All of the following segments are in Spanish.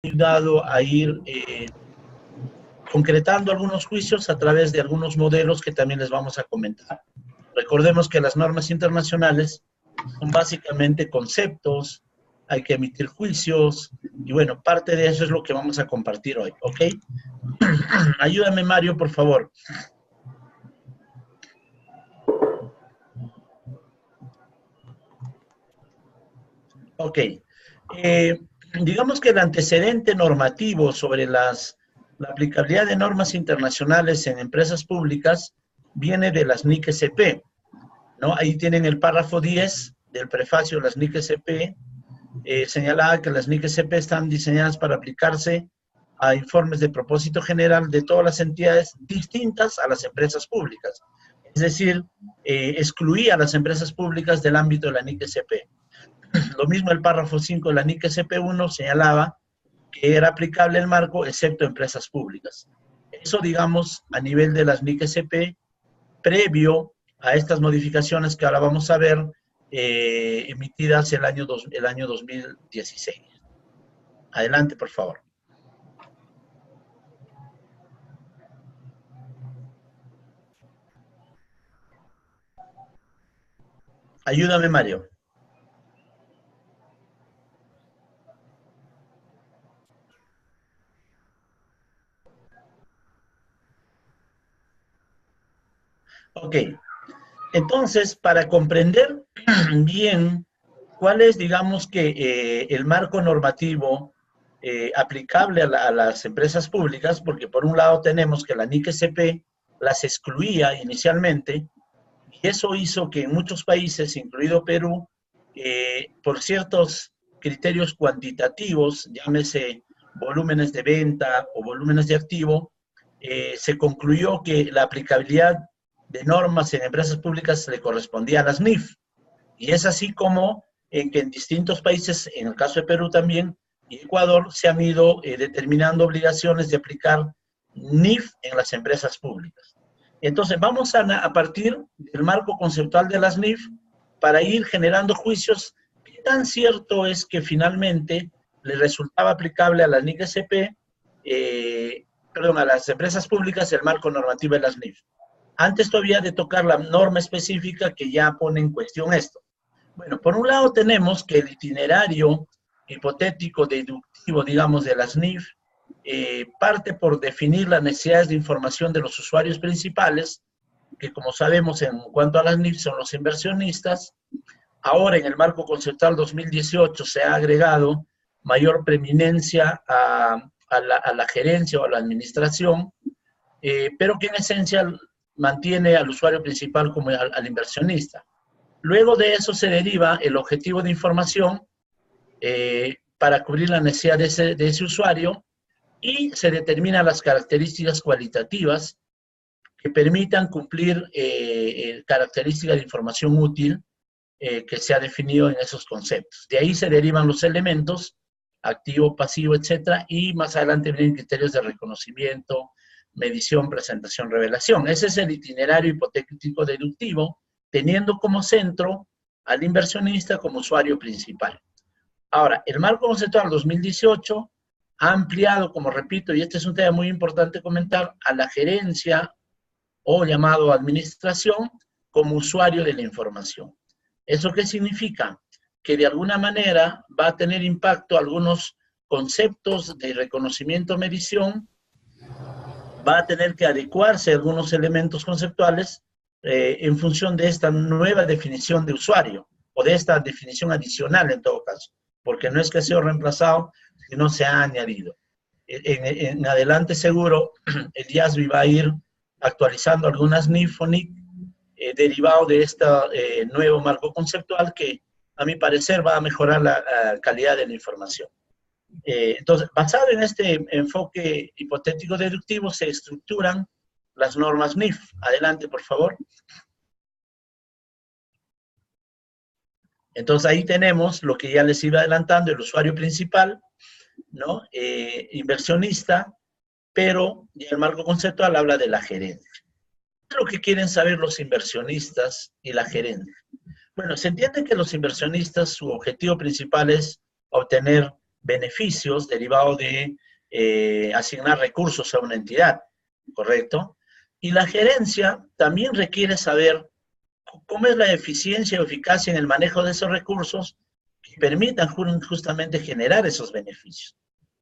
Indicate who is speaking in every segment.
Speaker 1: ayudado a ir concretando algunos juicios a través de algunos modelos que también les vamos a comentar. Recordemos que las normas internacionales son básicamente conceptos, hay que emitir juicios, y bueno, parte de eso es lo que vamos a compartir hoy, ¿ok? Ayúdame, Mario, por favor. Ok. Digamos que el antecedente normativo sobre la aplicabilidad de normas internacionales en empresas públicas viene de las NIC-SP, ¿no? Ahí tienen el párrafo 10 del prefacio de las NIC-SP, señalaba que las NIC-SP están diseñadas para aplicarse a informes de propósito general de todas las entidades distintas a las empresas públicas. Es decir, excluía a las empresas públicas del ámbito de la NIC-SP. Lo mismo el párrafo 5 de la NIC-SP1 señalaba que era aplicable el marco excepto empresas públicas. Eso, digamos, a nivel de las NIC-SP, previo a estas modificaciones que ahora vamos a ver, emitidas el año 2016. Adelante, por favor. Ayúdame, Mario. Ok. Entonces, para comprender bien cuál es, digamos que, el marco normativo aplicable a las empresas públicas, porque por un lado tenemos que la NIC-SP las excluía inicialmente, y eso hizo que en muchos países, incluido Perú, por ciertos criterios cuantitativos, llámese volúmenes de venta o volúmenes de activo, se concluyó que la aplicabilidad de normas en empresas públicas le correspondía a las NIF. Y es así como en que en distintos países, en el caso de Perú también, y Ecuador, se han ido determinando obligaciones de aplicar NIF en las empresas públicas. Entonces, vamos a partir del marco conceptual de las NIF para ir generando juicios. ¿Qué tan cierto es que finalmente le resultaba aplicable a la NIC-SP, a las empresas públicas, el marco normativo de las NIF? Antes todavía de tocar la norma específica que ya pone en cuestión esto. Bueno, por un lado tenemos que el itinerario hipotético deductivo, digamos, de las NIF, parte por definir las necesidades de información de los usuarios principales, que como sabemos en cuanto a las NIF son los inversionistas. Ahora en el marco conceptual 2018 se ha agregado mayor preeminencia a la gerencia o a la administración, pero que en esencia mantiene al usuario principal como al inversionista. Luego de eso se deriva el objetivo de información para cubrir la necesidad de ese usuario, y se determinan las características cualitativas que permitan cumplir características de información útil que se ha definido en esos conceptos. De ahí se derivan los elementos, activo, pasivo, etcétera, y más adelante vienen criterios de reconocimiento, medición, presentación, revelación. Ese es el itinerario hipotético deductivo, teniendo como centro al inversionista como usuario principal. Ahora, el marco conceptual 2018 ha ampliado, como repito, y este es un tema muy importante comentar, a la gerencia o llamado administración como usuario de la información. ¿Eso qué significa? Que de alguna manera va a tener impacto algunos conceptos de reconocimiento, medición, va a tener que adecuarse a algunos elementos conceptuales en función de esta nueva definición de usuario, o de esta definición adicional en todo caso, porque no es que sea reemplazado, sino se ha añadido. En adelante seguro el IASB va a ir actualizando algunas NIF o NIC derivado de este nuevo marco conceptual que a mi parecer va a mejorar la calidad de la información. Entonces, basado en este enfoque hipotético deductivo, se estructuran las normas NIF. Adelante, por favor. Entonces, ahí tenemos lo que ya les iba adelantando, el usuario principal, ¿no? Inversionista, pero el marco conceptual habla de la gerencia. ¿Qué es lo que quieren saber los inversionistas y la gerencia? Bueno, se entiende que los inversionistas, su objetivo principal es obtener beneficios derivados de asignar recursos a una entidad, ¿correcto? Y la gerencia también requiere saber cómo es la eficiencia o eficacia en el manejo de esos recursos que permitan justamente generar esos beneficios.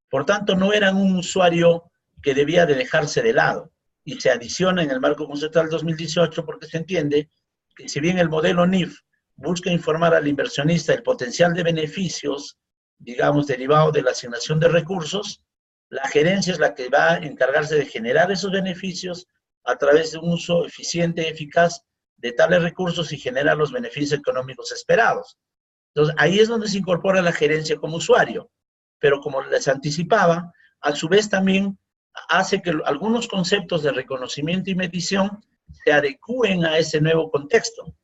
Speaker 1: Por tanto, no eran un usuario que debía de dejarse de lado, y se adiciona en el marco conceptual 2018 porque se entiende que si bien el modelo NIF busca informar al inversionista el potencial de beneficios, digamos, derivado de la asignación de recursos, la gerencia es la que va a encargarse de generar esos beneficios a través de un uso eficiente y eficaz de tales recursos y generar los beneficios económicos esperados. Entonces, ahí es donde se incorpora la gerencia como usuario. Pero como les anticipaba, a su vez también hace que algunos conceptos de reconocimiento y medición se adecúen a ese nuevo contexto,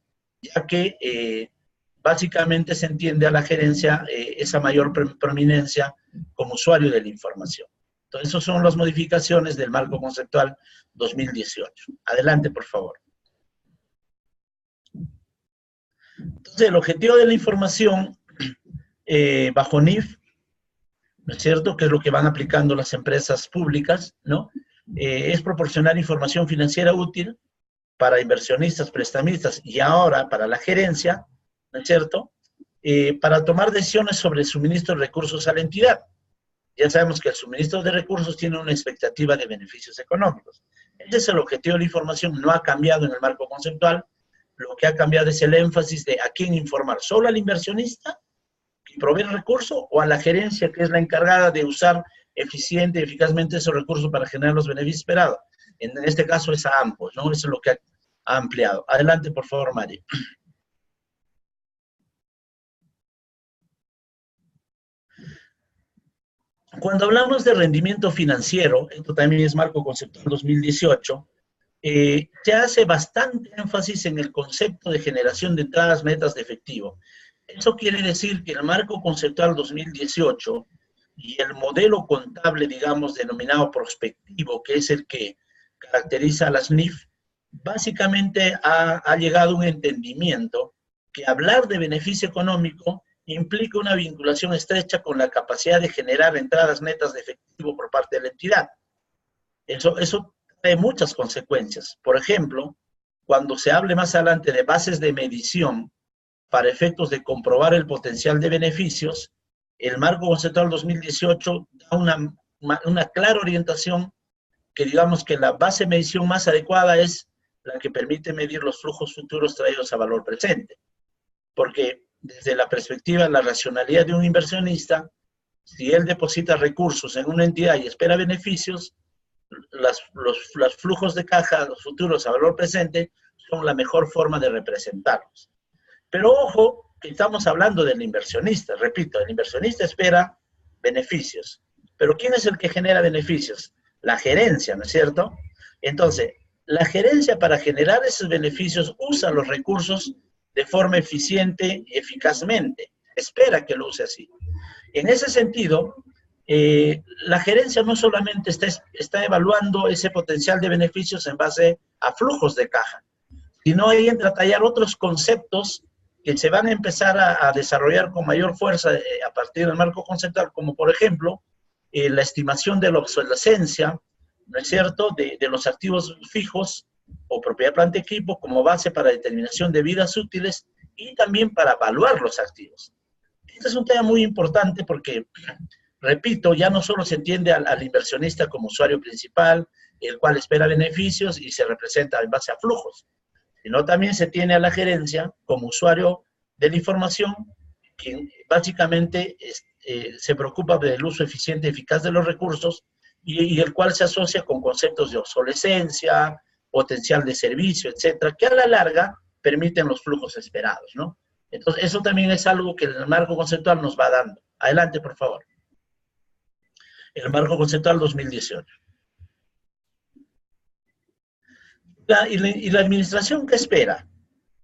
Speaker 1: ya que básicamente se entiende a la gerencia esa mayor prominencia como usuario de la información. Entonces, esas son las modificaciones del marco conceptual 2018. Adelante, por favor. Entonces, el objetivo de la información bajo NIF, ¿no es cierto?, que es lo que van aplicando las empresas públicas, ¿no? Es proporcionar información financiera útil para inversionistas, prestamistas y ahora para la gerencia, ¿no es cierto?, para tomar decisiones sobre el suministro de recursos a la entidad. Ya sabemos que el suministro de recursos tiene una expectativa de beneficios económicos. Ese es el objetivo de la información, no ha cambiado en el marco conceptual. Lo que ha cambiado es el énfasis de a quién informar, solo al inversionista que provee el recurso o a la gerencia que es la encargada de usar eficiente y eficazmente esos recursos para generar los beneficios esperados. En este caso es a ambos, ¿no? Eso es lo que ha ampliado. Adelante, por favor, Mari. Cuando hablamos de rendimiento financiero, esto también es marco conceptual 2018, se hace bastante énfasis en el concepto de generación de entradas netas de efectivo. Eso quiere decir que el marco conceptual 2018 y el modelo contable, digamos, denominado prospectivo, que es el que caracteriza a las NIF, básicamente ha llegado a un entendimiento que hablar de beneficio económico implica una vinculación estrecha con la capacidad de generar entradas netas de efectivo por parte de la entidad. Eso trae muchas consecuencias. Por ejemplo, cuando se hable más adelante de bases de medición para efectos de comprobar el potencial de beneficios, el marco conceptual 2018 da una clara orientación que digamos que la base de medición más adecuada es la que permite medir los flujos futuros traídos a valor presente. Porque desde la perspectiva de la racionalidad de un inversionista, si él deposita recursos en una entidad y espera beneficios, los flujos de caja, los futuros a valor presente, son la mejor forma de representarlos. Pero ojo, que estamos hablando del inversionista. Repito, el inversionista espera beneficios. Pero ¿quién es el que genera beneficios? La gerencia, ¿no es cierto? Entonces, la gerencia para generar esos beneficios usa los recursos de forma eficiente y eficazmente. Espera que lo use así. En ese sentido, la gerencia no solamente está evaluando ese potencial de beneficios en base a flujos de caja, sino ahí entra a tallar otros conceptos que se van a empezar a desarrollar con mayor fuerza a partir del marco conceptual, como por ejemplo, la estimación de la obsolescencia, ¿no es cierto?, de los activos fijos o propiedad, planta, equipo como base para determinación de vidas útiles y también para evaluar los activos. Este es un tema muy importante porque, repito, ya no solo se entiende al inversionista como usuario principal, el cual espera beneficios y se representa en base a flujos, sino también se tiene a la gerencia como usuario de la información, que básicamente se preocupa del uso eficiente y eficaz de los recursos y el cual se asocia con conceptos de obsolescencia, potencial de servicio, etcétera, que a la larga permiten los flujos esperados, ¿no? Entonces, eso también es algo que el marco conceptual nos va dando. Adelante, por favor. El marco conceptual 2018. ¿Y la administración qué espera?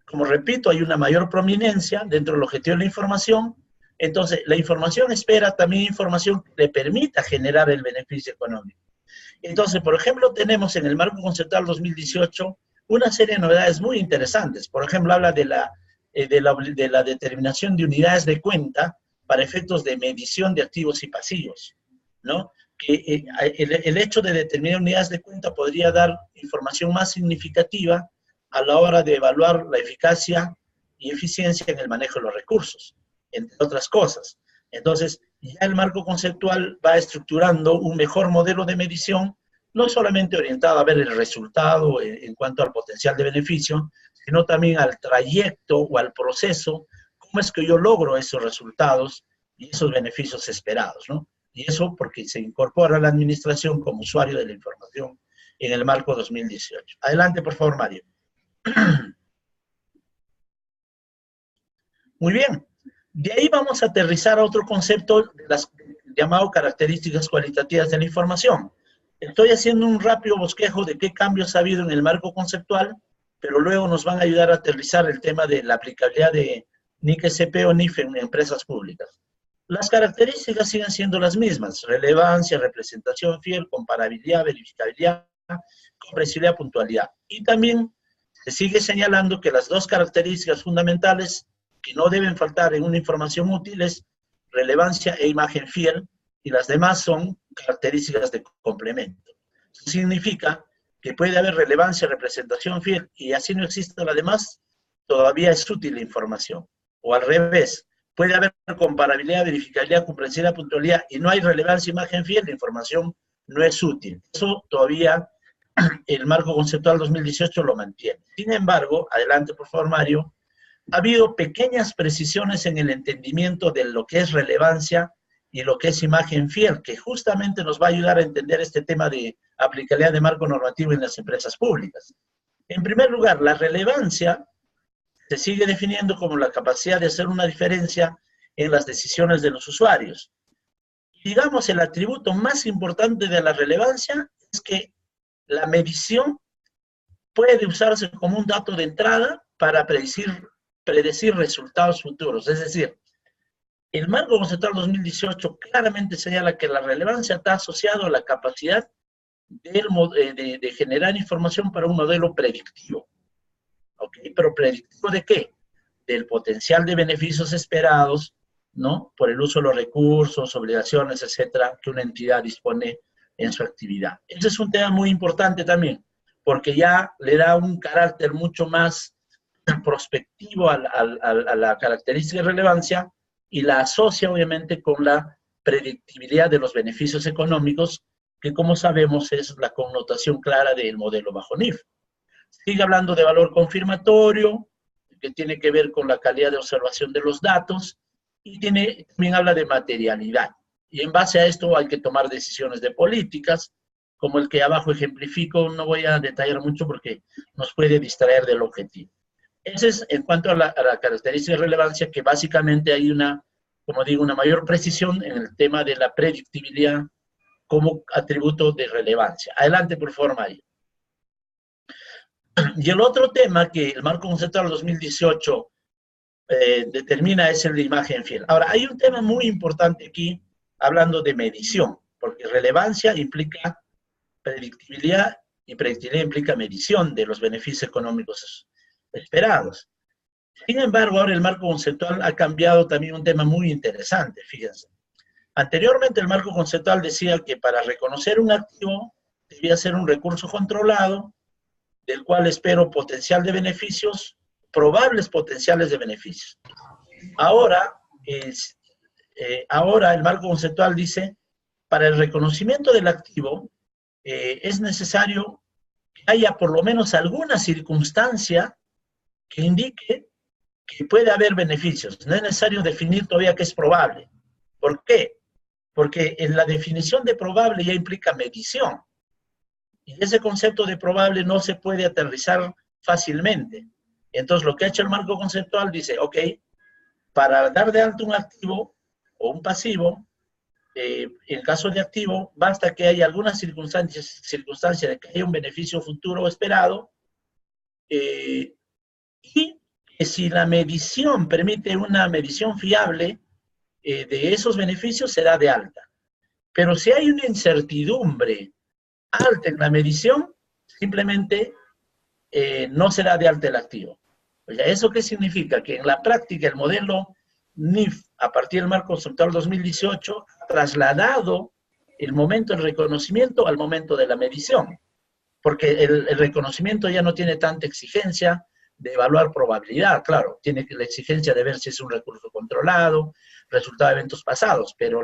Speaker 1: Como repito, hay una mayor prominencia dentro del objetivo de la información. Entonces, la información espera también información que le permita generar el beneficio económico. Entonces, por ejemplo, tenemos en el marco conceptual 2018 una serie de novedades muy interesantes. Por ejemplo, habla de la determinación de unidades de cuenta para efectos de medición de activos y pasivos, ¿no? Que el hecho de determinar unidades de cuenta podría dar información más significativa a la hora de evaluar la eficacia y eficiencia en el manejo de los recursos, entre otras cosas. Entonces, ya el marco conceptual va estructurando un mejor modelo de medición, no solamente orientado a ver el resultado en cuanto al potencial de beneficio, sino también al trayecto o al proceso, cómo es que yo logro esos resultados y esos beneficios esperados, ¿no? Y eso porque se incorpora a la administración como usuario de la información en el marco 2018. Adelante, por favor, Mario. Muy bien. De ahí vamos a aterrizar a otro concepto de las llamado características cualitativas de la información. Estoy haciendo un rápido bosquejo de qué cambios ha habido en el marco conceptual, pero luego nos van a ayudar a aterrizar el tema de la aplicabilidad de NIC-SP o NIF en empresas públicas. Las características siguen siendo las mismas: relevancia, representación fiel, comparabilidad, verificabilidad, comprensibilidad, puntualidad. Y también se sigue señalando que las dos características fundamentales que no deben faltar en una información útil es relevancia e imagen fiel, y las demás son características de complemento. Eso significa que puede haber relevancia, representación fiel, y así no existe la demás, todavía es útil la información. O al revés, puede haber comparabilidad, verificabilidad, comprensibilidad, puntualidad, y no hay relevancia, imagen fiel, la información no es útil. Eso todavía el marco conceptual 2018 lo mantiene. Sin embargo, adelante por favor, Mario, ha habido pequeñas precisiones en el entendimiento de lo que es relevancia y lo que es imagen fiel, que justamente nos va a ayudar a entender este tema de aplicabilidad de marco normativo en las empresas públicas. En primer lugar, la relevancia se sigue definiendo como la capacidad de hacer una diferencia en las decisiones de los usuarios. Digamos, el atributo más importante de la relevancia es que la medición puede usarse como un dato de entrada para predecir resultados futuros. Es decir, el marco conceptual 2018 claramente señala que la relevancia está asociada a la capacidad de generar información para un modelo predictivo. ¿Ok? ¿Pero predictivo de qué? Del potencial de beneficios esperados, ¿no? Por el uso de los recursos, obligaciones, etcétera, que una entidad dispone en su actividad. Ese es un tema muy importante también, porque ya le da un carácter mucho más prospectivo a la característica de relevancia y la asocia obviamente con la predictibilidad de los beneficios económicos, que como sabemos es la connotación clara del modelo bajo NIF. Sigue hablando de valor confirmatorio, que tiene que ver con la calidad de observación de los datos, y también habla de materialidad. Y en base a esto hay que tomar decisiones de políticas, como el que abajo ejemplifico. No voy a detallar mucho porque nos puede distraer del objetivo. Ese es en cuanto a la característica de relevancia, que básicamente hay una, como digo, una mayor precisión en el tema de la predictibilidad como atributo de relevancia. Adelante, por favor, Mario. Y el otro tema que el marco conceptual 2018 determina es el de imagen fiel. Ahora, hay un tema muy importante aquí, hablando de medición, porque relevancia implica predictibilidad y predictibilidad implica medición de los beneficios económicos esperados. Sin embargo, ahora el marco conceptual ha cambiado también un tema muy interesante, fíjense. Anteriormente el marco conceptual decía que para reconocer un activo debía ser un recurso controlado, del cual espero potencial de beneficios, probables potenciales de beneficios. Ahora el marco conceptual dice, para el reconocimiento del activo, es necesario que haya por lo menos alguna circunstancia que indique que puede haber beneficios. No es necesario definir todavía qué es probable. ¿Por qué? Porque en la definición de probable ya implica medición. Y ese concepto de probable no se puede aterrizar fácilmente. Entonces, lo que ha hecho el marco conceptual dice, ok, para dar de alta un activo o un pasivo, en caso de activo, basta que haya alguna circunstancia de que haya un beneficio futuro esperado, y que si la medición permite una medición fiable de esos beneficios, será de alta. Pero si hay una incertidumbre alta en la medición, simplemente no será de alta el activo. O sea, ¿eso qué significa? Que en la práctica el modelo NIF, a partir del marco conceptual 2018, ha trasladado el momento del reconocimiento al momento de la medición, porque el reconocimiento ya no tiene tanta exigencia de evaluar probabilidad, claro, tiene la exigencia de ver si es un recurso controlado, resultado de eventos pasados, pero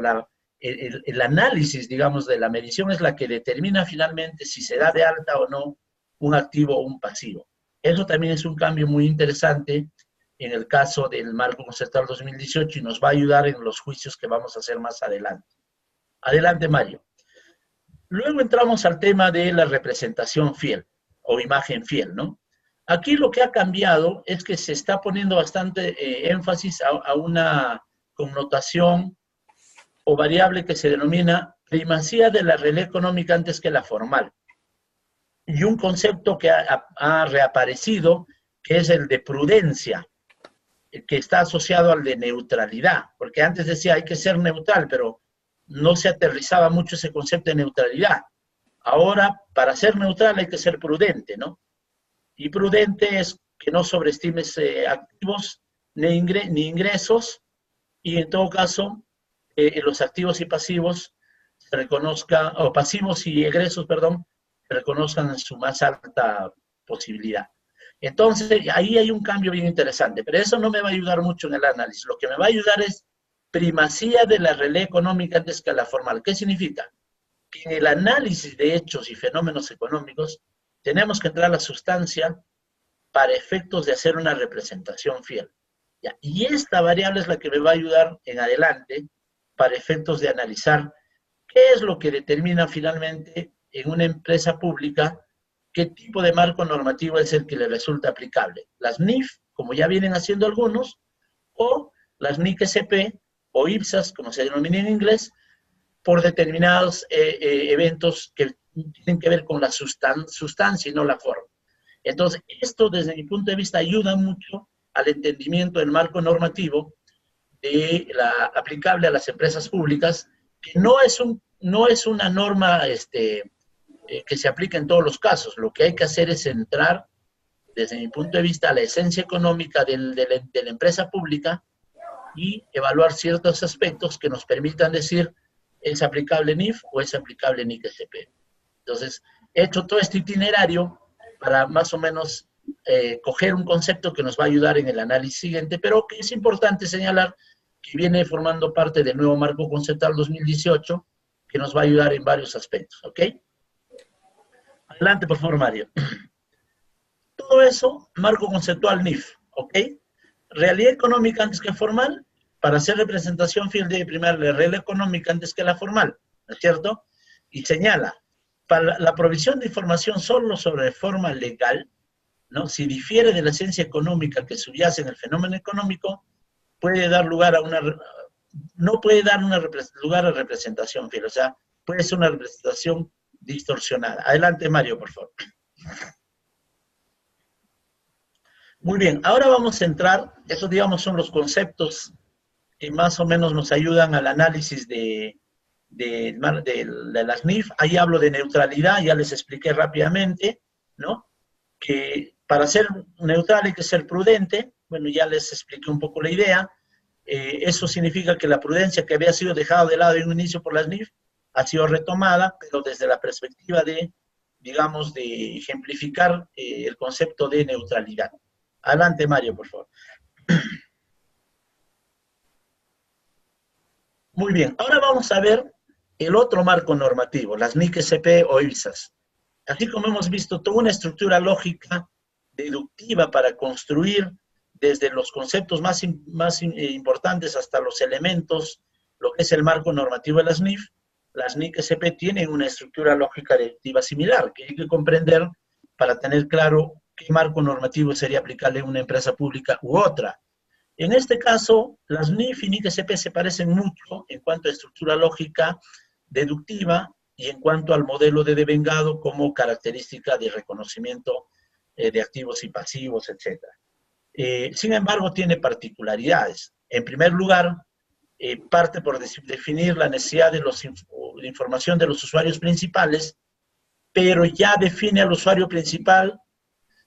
Speaker 1: el análisis, digamos, de la medición es la que determina finalmente si se da de alta o no un activo o un pasivo. Eso también es un cambio muy interesante en el caso del marco conceptual 2018 y nos va a ayudar en los juicios que vamos a hacer más adelante. Adelante, Mario. Luego entramos al tema de la representación fiel o imagen fiel, ¿no? Aquí lo que ha cambiado es que se está poniendo bastante énfasis a una connotación o variable que se denomina primacía de la realidad económica antes que la formal. Y un concepto que ha reaparecido, que es el de prudencia, que está asociado al de neutralidad, porque antes decía hay que ser neutral, pero no se aterrizaba mucho ese concepto de neutralidad. Ahora, para ser neutral hay que ser prudente, ¿no? Y prudente es que no sobreestimes activos ni ingresos, y en todo caso, los activos y pasivos se reconozcan, o pasivos y egresos, perdón, se reconozcan en su más alta posibilidad. Entonces, ahí hay un cambio bien interesante, pero eso no me va a ayudar mucho en el análisis. Lo que me va a ayudar es primacía de la realidad económica antes que la formal. ¿Qué significa? Que en el análisis de hechos y fenómenos económicos tenemos que entrar a la sustancia para efectos de hacer una representación fiel. ¿Ya? Y esta variable es la que me va a ayudar en adelante para efectos de analizar qué es lo que determina finalmente en una empresa pública qué tipo de marco normativo es el que le resulta aplicable. Las NIF, como ya vienen haciendo algunos, o las NIC-SP o IPSAS, como se denomina en inglés, por determinados eventos que tienen que ver con la sustancia y no la forma. Entonces, esto desde mi punto de vista ayuda mucho al entendimiento del marco normativo aplicable a las empresas públicas, que no es una norma que se aplica en todos los casos. Lo que hay que hacer es entrar, desde mi punto de vista, a la esencia económica de la empresa pública y evaluar ciertos aspectos que nos permitan decir ¿es aplicable NIF o es aplicable NIC-SP? Entonces, he hecho todo este itinerario para más o menos coger un concepto que nos va a ayudar en el análisis siguiente, pero que es importante señalar que viene formando parte del nuevo marco conceptual 2018, que nos va a ayudar en varios aspectos, ¿ok? Adelante, por favor, Mario. Todo eso, marco conceptual NIF, ¿ok? Realidad económica antes que formal. Para hacer representación fiel debe primar la realidad económica antes que la formal, ¿no es cierto? Y señala, para la provisión de información solo sobre forma legal, ¿no? Si difiere de la esencia económica que subyace en el fenómeno económico, puede dar lugar a no puede dar lugar a representación fiel, o sea, puede ser una representación distorsionada. Adelante, Mario, por favor. Muy bien, ahora vamos a entrar, esos digamos son los conceptos que más o menos nos ayudan al análisis de las NIF. Ahí hablo de neutralidad, ya les expliqué rápidamente, ¿no? Que para ser neutral hay que ser prudente, bueno, ya les expliqué un poco la idea. Eso significa que la prudencia que había sido dejada de lado en un inicio por las NIF ha sido retomada, pero desde la perspectiva de, digamos, de ejemplificar el concepto de neutralidad. Adelante, Mario, por favor. Muy bien, ahora vamos a ver el otro marco normativo, las NIC-SP o IPSAS. Así como hemos visto toda una estructura lógica deductiva para construir desde los conceptos más importantes hasta los elementos, lo que es el marco normativo de las NIF, las NIC-SP tienen una estructura lógica deductiva similar, que hay que comprender para tener claro qué marco normativo sería aplicable en una empresa pública u otra. En este caso, las NIF y NIC-SP se parecen mucho en cuanto a estructura lógica deductiva y en cuanto al modelo de devengado como característica de reconocimiento de activos y pasivos, etc. Sin embargo, tiene particularidades. En primer lugar, parte por definir la necesidad de información de los usuarios principales, pero ya define al usuario principal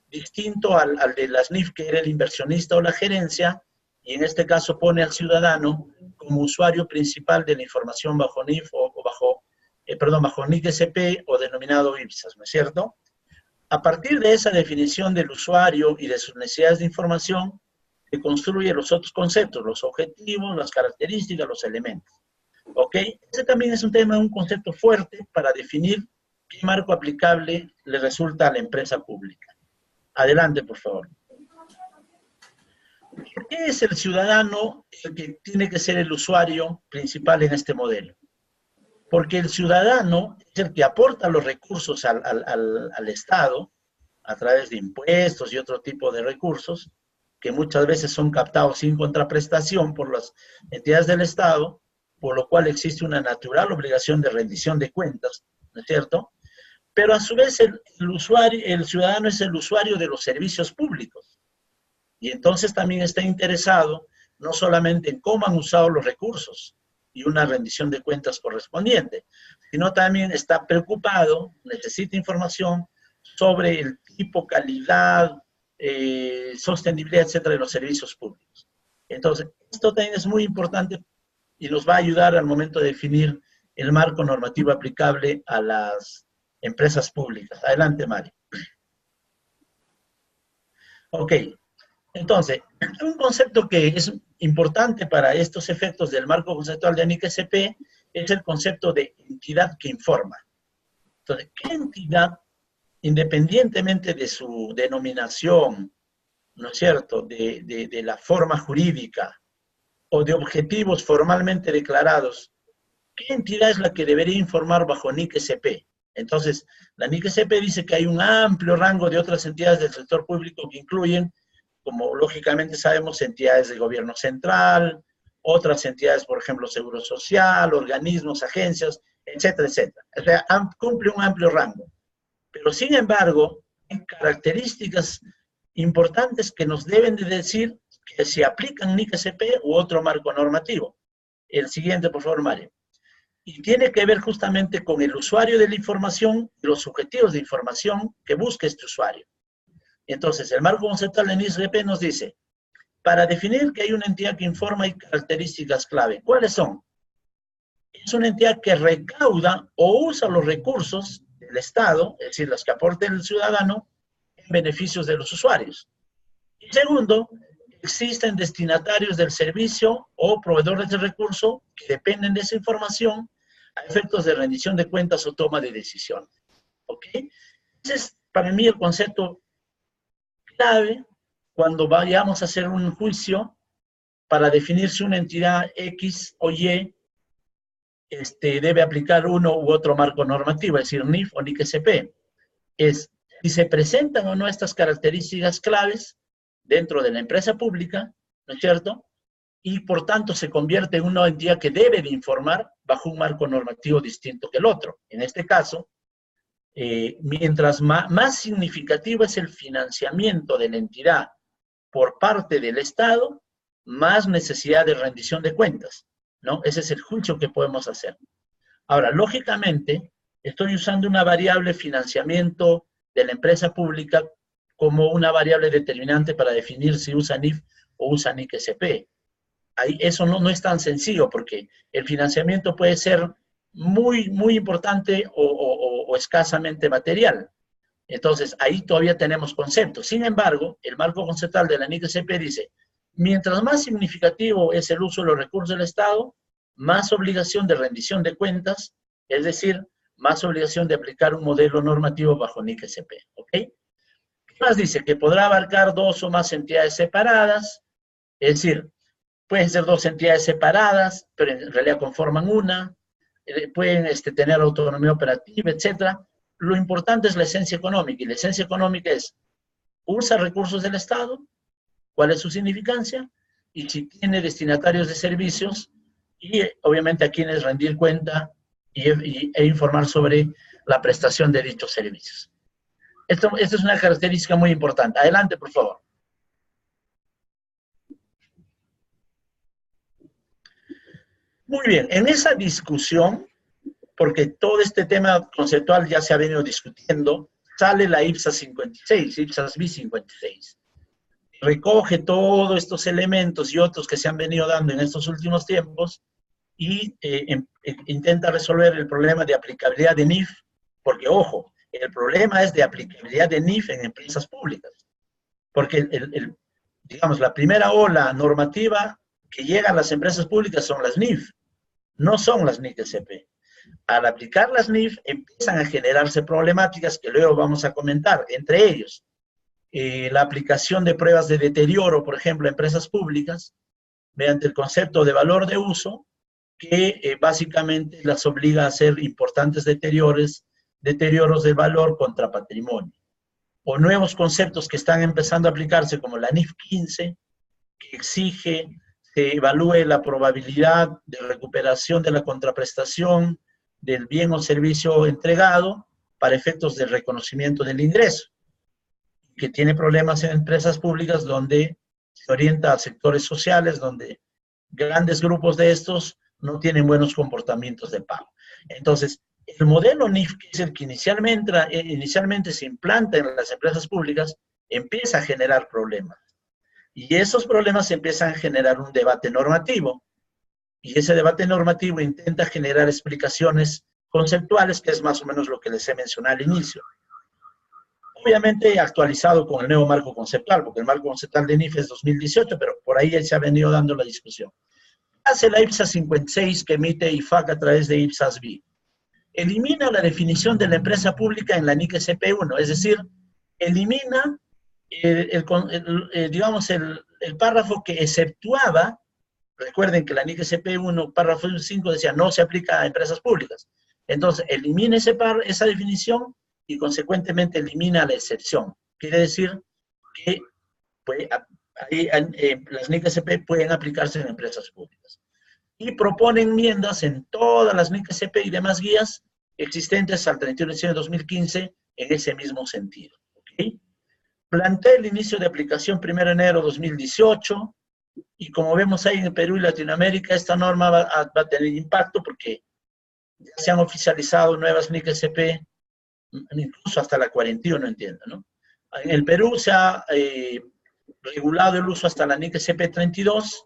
Speaker 1: distinto al de las NIF, que era el inversionista o la gerencia, y en este caso pone al ciudadano como usuario principal de la información bajo NIF o bajo, bajo NIC-SP o denominado IPSAS, ¿no es cierto? A partir de esa definición del usuario y de sus necesidades de información, se construye los otros conceptos, los objetivos, las características, los elementos. ¿Ok? Ese también es un tema, un concepto fuerte para definir qué marco aplicable le resulta a la empresa pública. Adelante, por favor. ¿Por qué es el ciudadano el que tiene que ser el usuario principal en este modelo? Porque el ciudadano es el que aporta los recursos al Estado a través de impuestos y otro tipo de recursos que muchas veces son captados sin contraprestación por las entidades del Estado, por lo cual existe una natural obligación de rendición de cuentas, ¿no es cierto? Pero a su vez el ciudadano es el usuario de los servicios públicos. Y entonces también está interesado no solamente en cómo han usado los recursos y una rendición de cuentas correspondiente, sino también está preocupado, necesita información sobre el tipo, calidad, sostenibilidad, etcétera, de los servicios públicos. Entonces, esto también es muy importante y nos va a ayudar al momento de definir el marco normativo aplicable a las empresas públicas. Adelante, Mari. Ok. Entonces, un concepto que es importante para estos efectos del marco conceptual de NIC-SP es el concepto de entidad que informa. Entonces, ¿qué entidad, independientemente de su denominación, ¿no es cierto?, de la forma jurídica o de objetivos formalmente declarados, qué entidad es la que debería informar bajo NIC-SP? Entonces, la NIC-SP dice que hay un amplio rango de otras entidades del sector público que incluyen, como lógicamente sabemos, entidades del gobierno central, otras entidades, por ejemplo, Seguro Social, organismos, agencias, etcétera, etcétera. O sea, cumple un amplio rango. Pero, sin embargo, hay características importantes que nos deben de decir que se aplican NIC-SP u otro marco normativo. El siguiente, por favor, Mario. Y tiene que ver justamente con el usuario de la información y los objetivos de información que busca este usuario. Entonces, el marco conceptual de NIC-SP nos dice, para definir que hay una entidad que informa hay características clave. ¿Cuáles son? Es una entidad que recauda o usa los recursos del Estado, es decir, las que aporte el ciudadano, en beneficios de los usuarios. Y segundo, existen destinatarios del servicio o proveedores de recurso que dependen de esa información a efectos de rendición de cuentas o toma de decisiones. ¿Ok? Ese es para mí el concepto clave cuando vayamos a hacer un juicio para definir si una entidad X o Y debe aplicar uno u otro marco normativo, es decir, NIF o NIC-SP. Es si se presentan o no estas características claves dentro de la empresa pública, ¿no es cierto? Y por tanto se convierte en una entidad que debe de informar bajo un marco normativo distinto que el otro. En este caso, mientras más significativo es el financiamiento de la entidad por parte del Estado, más necesidad de rendición de cuentas, ¿no? Ese es el juicio que podemos hacer. Ahora, lógicamente, estoy usando una variable financiamiento de la empresa pública como una variable determinante para definir si usa NIF o usa NIC-SP. Ahí eso no es tan sencillo porque el financiamiento puede ser muy, muy importante o escasamente material. Entonces, ahí todavía tenemos conceptos. Sin embargo, el marco conceptual de la NIC-SP dice, mientras más significativo es el uso de los recursos del Estado, más obligación de rendición de cuentas, es decir, más obligación de aplicar un modelo normativo bajo NIC-SP. ¿Ok? ¿Qué más dice? Que podrá abarcar dos o más entidades separadas, es decir, pueden ser dos entidades separadas, pero en realidad conforman una, pueden tener autonomía operativa, etc. Lo importante es la esencia económica, y la esencia económica es, ¿usa recursos del Estado? ¿Cuál es su significancia? Y si tiene destinatarios de servicios, y obviamente a quienes rendir cuenta e informar sobre la prestación de dichos servicios. Esta es una característica muy importante. Adelante, por favor. Muy bien, en esa discusión, porque todo este tema conceptual ya se ha venido discutiendo, sale la IPSAS 56, IPSAS B 56. recoge todos estos elementos y otros que se han venido dando en estos últimos tiempos y intenta resolver el problema de aplicabilidad de NIF, porque, ojo, el problema es de aplicabilidad de NIF en empresas públicas, porque digamos, la primera ola normativa que llega a las empresas públicas son las NIF, no son las NIC-SP. Al aplicar las NIF empiezan a generarse problemáticas que luego vamos a comentar, entre ellos la aplicación de pruebas de deterioro, por ejemplo, a empresas públicas, mediante el concepto de valor de uso, que básicamente las obliga a hacer importantes deterioros del valor contra patrimonio. O nuevos conceptos que están empezando a aplicarse, como la NIF 15, que exige que evalúe la probabilidad de recuperación de la contraprestación del bien o servicio entregado para efectos de reconocimiento del ingreso, que tiene problemas en empresas públicas donde se orienta a sectores sociales, donde grandes grupos de estos no tienen buenos comportamientos de pago. Entonces, el modelo NIF, que es el que inicialmente se implanta en las empresas públicas, empieza a generar problemas. Y esos problemas empiezan a generar un debate normativo. Y ese debate normativo intenta generar explicaciones conceptuales, que es más o menos lo que les he mencionado al inicio. Obviamente actualizado con el nuevo marco conceptual, porque el marco conceptual de NIF es 2018, pero por ahí se ha venido dando la discusión. Hace la IPSAS 56 que emite IFAC a través de IPSAS-B. Elimina la definición de la empresa pública en la NIC SP1, es decir, elimina digamos, el párrafo que exceptuaba. Recuerden que la NIC SP1, párrafo 5, decía no se aplica a empresas públicas. Entonces, elimina esa definición y consecuentemente elimina la excepción. Quiere decir que pues, las NIC SP pueden aplicarse en empresas públicas. Y propone enmiendas en todas las NIC SP y demás guías existentes al 31 de diciembre de 2015 en ese mismo sentido. ¿Okay? Plantea el inicio de aplicación 1 de enero de 2018, y como vemos ahí en Perú y Latinoamérica, esta norma va a tener impacto porque ya se han oficializado nuevas NIC SP, incluso hasta la 41, entiendo, ¿no? En el Perú se ha regulado el uso hasta la NIC SP 32,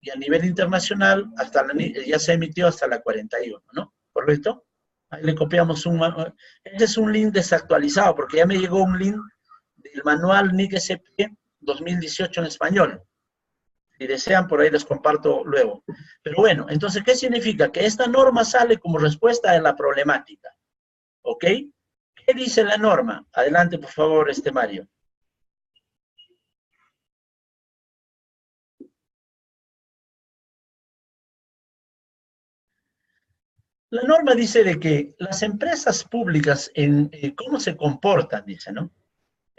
Speaker 1: y a nivel internacional ya se emitió hasta la 41, ¿no? ¿Correcto? Ahí le copiamos este es un link desactualizado, porque ya me llegó un link del manual NIC SP 2018 en español. Si desean, por ahí les comparto luego. Pero bueno, entonces, ¿qué significa? Que esta norma sale como respuesta a la problemática. ¿Ok? ¿Qué dice la norma? Adelante, por favor, Mario. La norma dice de que las empresas públicas, ¿cómo se comportan? Dice, ¿no?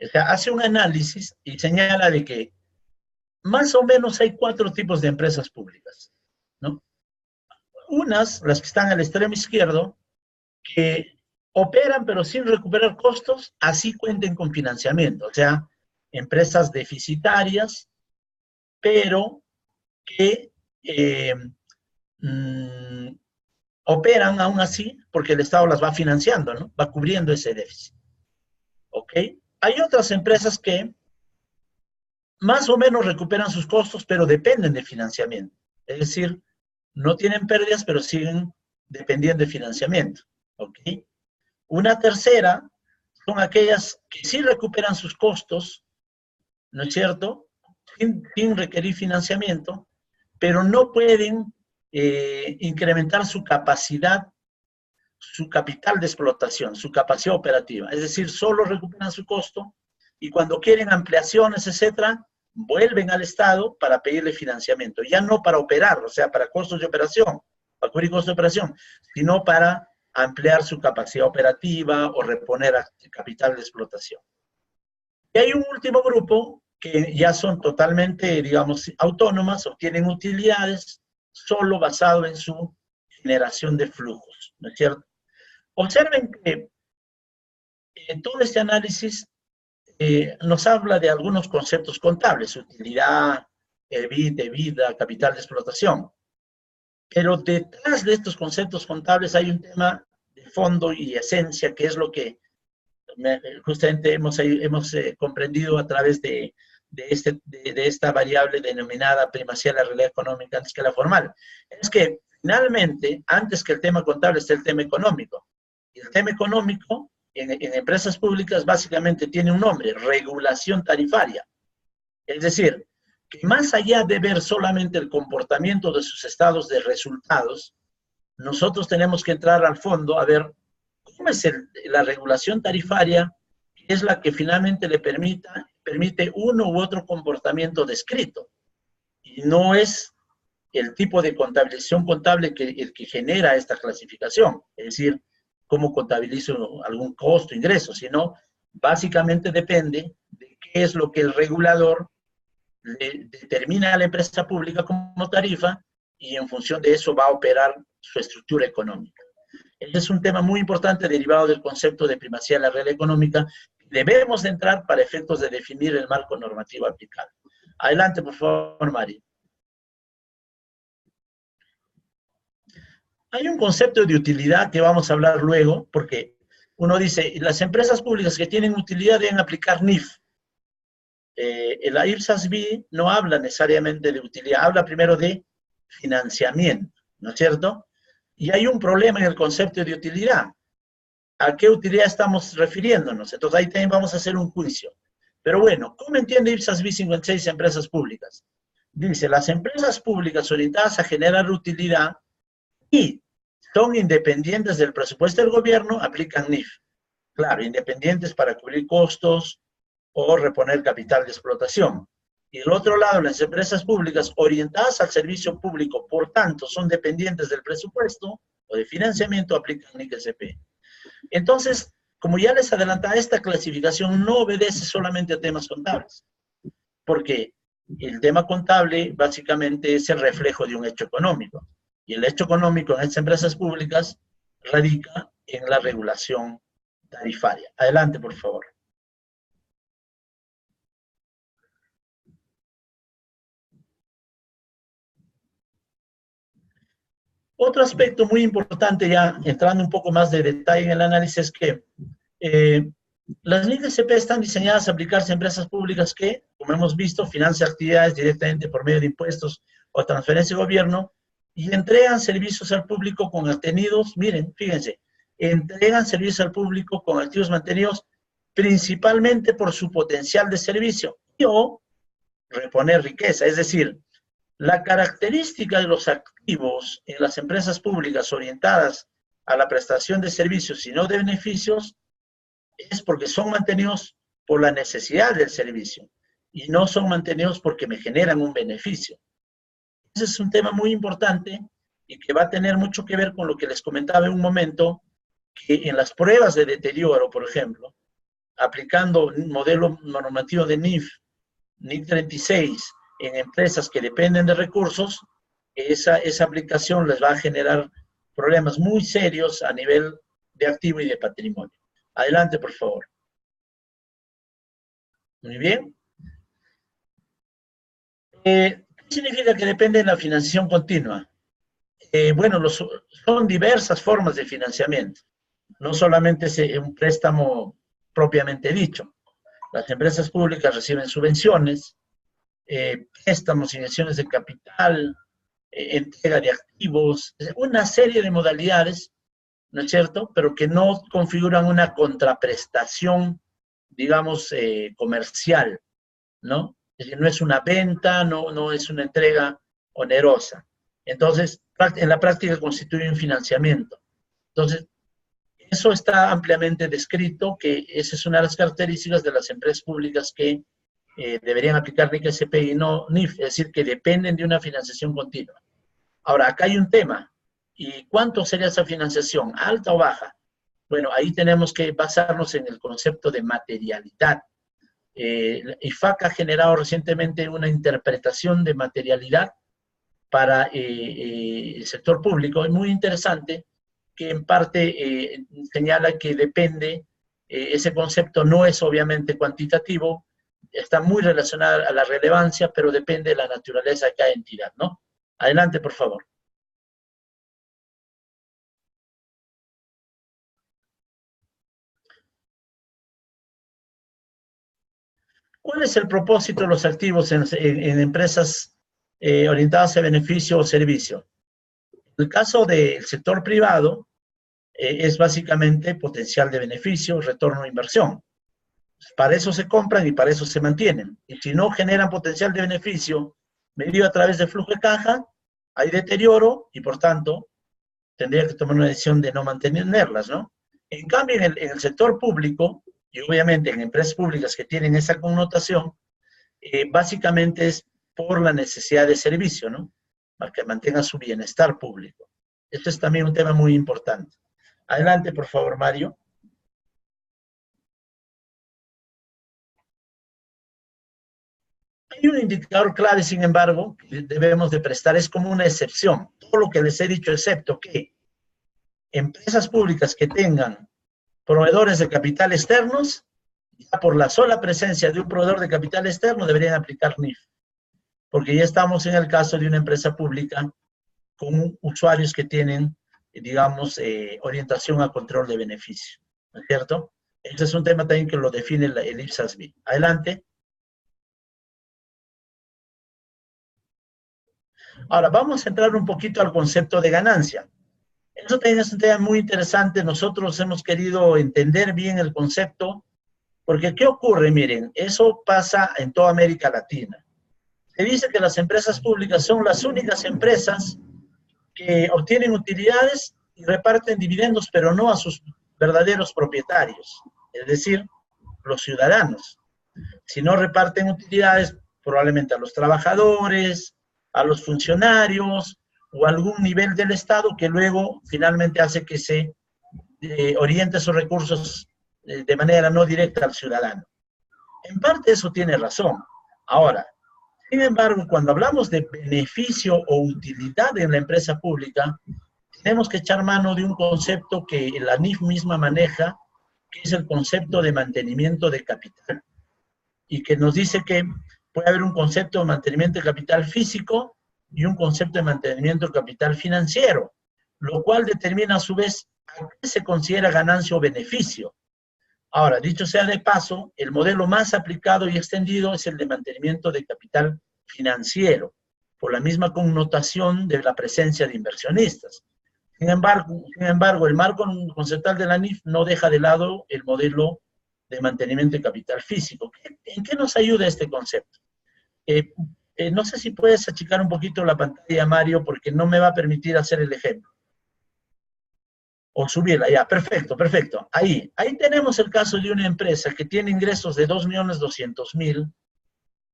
Speaker 1: O sea, hace un análisis y señala de que más o menos hay 4 tipos de empresas públicas, ¿no? Unas, las que están al extremo izquierdo, que operan pero sin recuperar costos, así cuenten con financiamiento. O sea, empresas deficitarias, pero que operan aún así porque el Estado las va financiando, ¿no? Va cubriendo ese déficit. ¿Ok? Hay otras empresas que más o menos recuperan sus costos, pero dependen de financiamiento. Es decir, no tienen pérdidas, pero siguen dependiendo de financiamiento. ¿Ok? Una tercera son aquellas que sí recuperan sus costos, ¿no es cierto?, sin requerir financiamiento, pero no pueden incrementar su capacidad, su capital de explotación, su capacidad operativa. Es decir, solo recuperan su costo y cuando quieren ampliaciones, etcétera, vuelven al Estado para pedirle financiamiento. Ya no para operar, o sea, para costos de operación, para cubrir costos de operación, sino para ampliar su capacidad operativa o reponer capital de explotación. Y hay un último grupo que ya son totalmente, digamos, autónomas, obtienen utilidades solo basado en su generación de flujos, ¿no es cierto? Observen que todo este análisis nos habla de algunos conceptos contables, utilidad, EBIT, EBITDA, capital de explotación. Pero detrás de estos conceptos contables hay un tema de fondo y esencia, que es lo que justamente hemos comprendido a través de de esta variable denominada primacía de la realidad económica antes que la formal. Es que finalmente, antes que el tema contable está el tema económico. Y el tema económico en empresas públicas básicamente tiene un nombre, regulación tarifaria. Es decir, que más allá de ver solamente el comportamiento de sus estados de resultados, nosotros tenemos que entrar al fondo a ver cómo es la regulación tarifaria, que es la que finalmente le permite uno u otro comportamiento descrito. Y no es el tipo de contabilización contable el que genera esta clasificación, es decir, cómo contabilizo algún costo, ingreso, sino básicamente depende de qué es lo que el regulador le determina a la empresa pública como tarifa y en función de eso va a operar su estructura económica. Ese es un tema muy importante derivado del concepto de primacía de la regla económica. Debemos de entrar para efectos de definir el marco normativo aplicable. Adelante, por favor, Mari. Hay un concepto de utilidad que vamos a hablar luego, porque uno dice, las empresas públicas que tienen utilidad deben aplicar NIF. La IRSASB no habla necesariamente de utilidad, habla primero de financiamiento, ¿no es cierto? Y hay un problema en el concepto de utilidad. ¿A qué utilidad estamos refiriéndonos? Entonces ahí también vamos a hacer un juicio. Pero bueno, ¿cómo entiende IRSASB 56 empresas públicas? Dice, las empresas públicas orientadas a generar utilidad y son independientes del presupuesto del gobierno, aplican NIF. Claro, independientes para cubrir costos o reponer capital de explotación. Y del otro lado, las empresas públicas orientadas al servicio público, por tanto, son dependientes del presupuesto o de financiamiento, aplican NIC-SP. Entonces, como ya les adelantaba, esta clasificación no obedece solamente a temas contables, porque el tema contable básicamente es el reflejo de un hecho económico. Y el hecho económico en estas empresas públicas radica en la regulación tarifaria. Adelante, por favor. Otro aspecto muy importante, ya entrando un poco más de detalle en el análisis, es que eh, las líneas CP están diseñadas a aplicarse a empresas públicas que, como hemos visto, financian actividades directamente por medio de impuestos o transferencia de gobierno y entregan servicios al público con mantenidos, miren, fíjense, entregan servicios al público con activos mantenidos principalmente por su potencial de servicio y o reponer riqueza, es decir, la característica de los activos en las empresas públicas orientadas a la prestación de servicios y no de beneficios es porque son mantenidos por la necesidad del servicio y no son mantenidos porque me generan un beneficio. Ese es un tema muy importante y que va a tener mucho que ver con lo que les comentaba en un momento, que en las pruebas de deterioro, por ejemplo, aplicando un modelo normativo de NIF, NIF 36, en empresas que dependen de recursos, esa aplicación les va a generar problemas muy serios a nivel de activo y de patrimonio. Adelante, por favor. Muy bien. ¿Qué significa que depende de la financiación continua? Bueno, son diversas formas de financiamiento. No solamente es un préstamo propiamente dicho. Las empresas públicas reciben subvenciones, préstamos, inyecciones de capital, entrega de activos, una serie de modalidades, ¿no es cierto? Pero que no configuran una contraprestación, digamos, comercial, ¿no? Es decir, no es una venta, no es una entrega onerosa. Entonces, en la práctica constituye un financiamiento. Entonces, eso está ampliamente descrito, que esa es una de las características de las empresas públicas que deberían aplicar NIC-SP y no NIF, es decir, que dependen de una financiación continua. Ahora, acá hay un tema. ¿Y cuánto sería esa financiación? ¿Alta o baja? Bueno, ahí tenemos que basarnos en el concepto de materialidad. IFAC ha generado recientemente una interpretación de materialidad para el sector público, es muy interesante, que en parte señala que depende, ese concepto no es obviamente cuantitativo, está muy relacionado a la relevancia, pero depende de la naturaleza de cada entidad, ¿no? Adelante, por favor. ¿Cuál es el propósito de los activos en empresas orientadas a beneficio o servicio? En el caso del sector privado, es básicamente potencial de beneficio, retorno de inversión. Para eso se compran y para eso se mantienen. Y si no generan potencial de beneficio medido a través del flujo de caja, hay deterioro y por tanto tendría que tomar una decisión de no mantenerlas, ¿no? En cambio, en el sector público, y obviamente en empresas públicas que tienen esa connotación, básicamente es por la necesidad de servicio, ¿no? Para que mantenga su bienestar público. Esto es también un tema muy importante. Adelante, por favor, Mario. Hay un indicador clave, sin embargo, que debemos de prestar, es como una excepción. Todo lo que les he dicho, excepto que empresas públicas que tengan proveedores de capital externos, ya por la sola presencia de un proveedor de capital externo deberían aplicar NIF, porque ya estamos en el caso de una empresa pública con usuarios que tienen, digamos, orientación a control de beneficio, ¿no es cierto? Ese es un tema también que lo define el IPSASB. Adelante. Ahora, vamos a entrar un poquito al concepto de ganancia. Eso también es un tema muy interesante. Nosotros hemos querido entender bien el concepto, porque ¿qué ocurre? Miren, eso pasa en toda América Latina. Se dice que las empresas públicas son las únicas empresas que obtienen utilidades y reparten dividendos, pero no a sus verdaderos propietarios, es decir, los ciudadanos. Si no reparten utilidades, probablemente a los trabajadores, a los funcionarios o a algún nivel del Estado que luego finalmente hace que se oriente esos recursos de manera no directa al ciudadano. En parte eso tiene razón. Ahora, sin embargo, cuando hablamos de beneficio o utilidad en la empresa pública, tenemos que echar mano de un concepto que la NIF misma maneja, que es el concepto de mantenimiento de capital, y que nos dice que puede haber un concepto de mantenimiento de capital físico y un concepto de mantenimiento de capital financiero, lo cual determina a su vez a qué se considera ganancia o beneficio. Ahora, dicho sea de paso, el modelo más aplicado y extendido es el de mantenimiento de capital financiero, por la misma connotación de la presencia de inversionistas. Sin embargo, el marco conceptual de la NIF no deja de lado el modelo de mantenimiento de capital físico. ¿En qué nos ayuda este concepto? No sé si puedes achicar un poquito la pantalla, Mario, porque no me va a permitir hacer el ejemplo. O subirla, ya, perfecto, perfecto. Ahí tenemos el caso de una empresa que tiene ingresos de 2.200.000,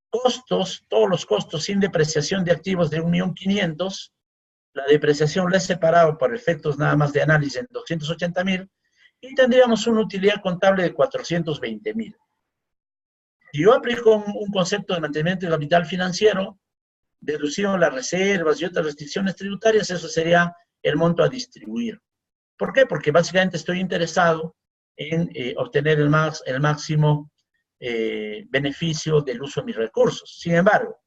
Speaker 1: costos, todos los costos sin depreciación de activos de 1.500.000, la depreciación la he separado por efectos nada más de análisis en 280.000, y tendríamos una utilidad contable de 420.000. Si yo aplico un concepto de mantenimiento de capital financiero, deduciendo las reservas y otras restricciones tributarias, eso sería el monto a distribuir. ¿Por qué? Porque básicamente estoy interesado en obtener el máximo beneficio del uso de mis recursos. Sin embargo,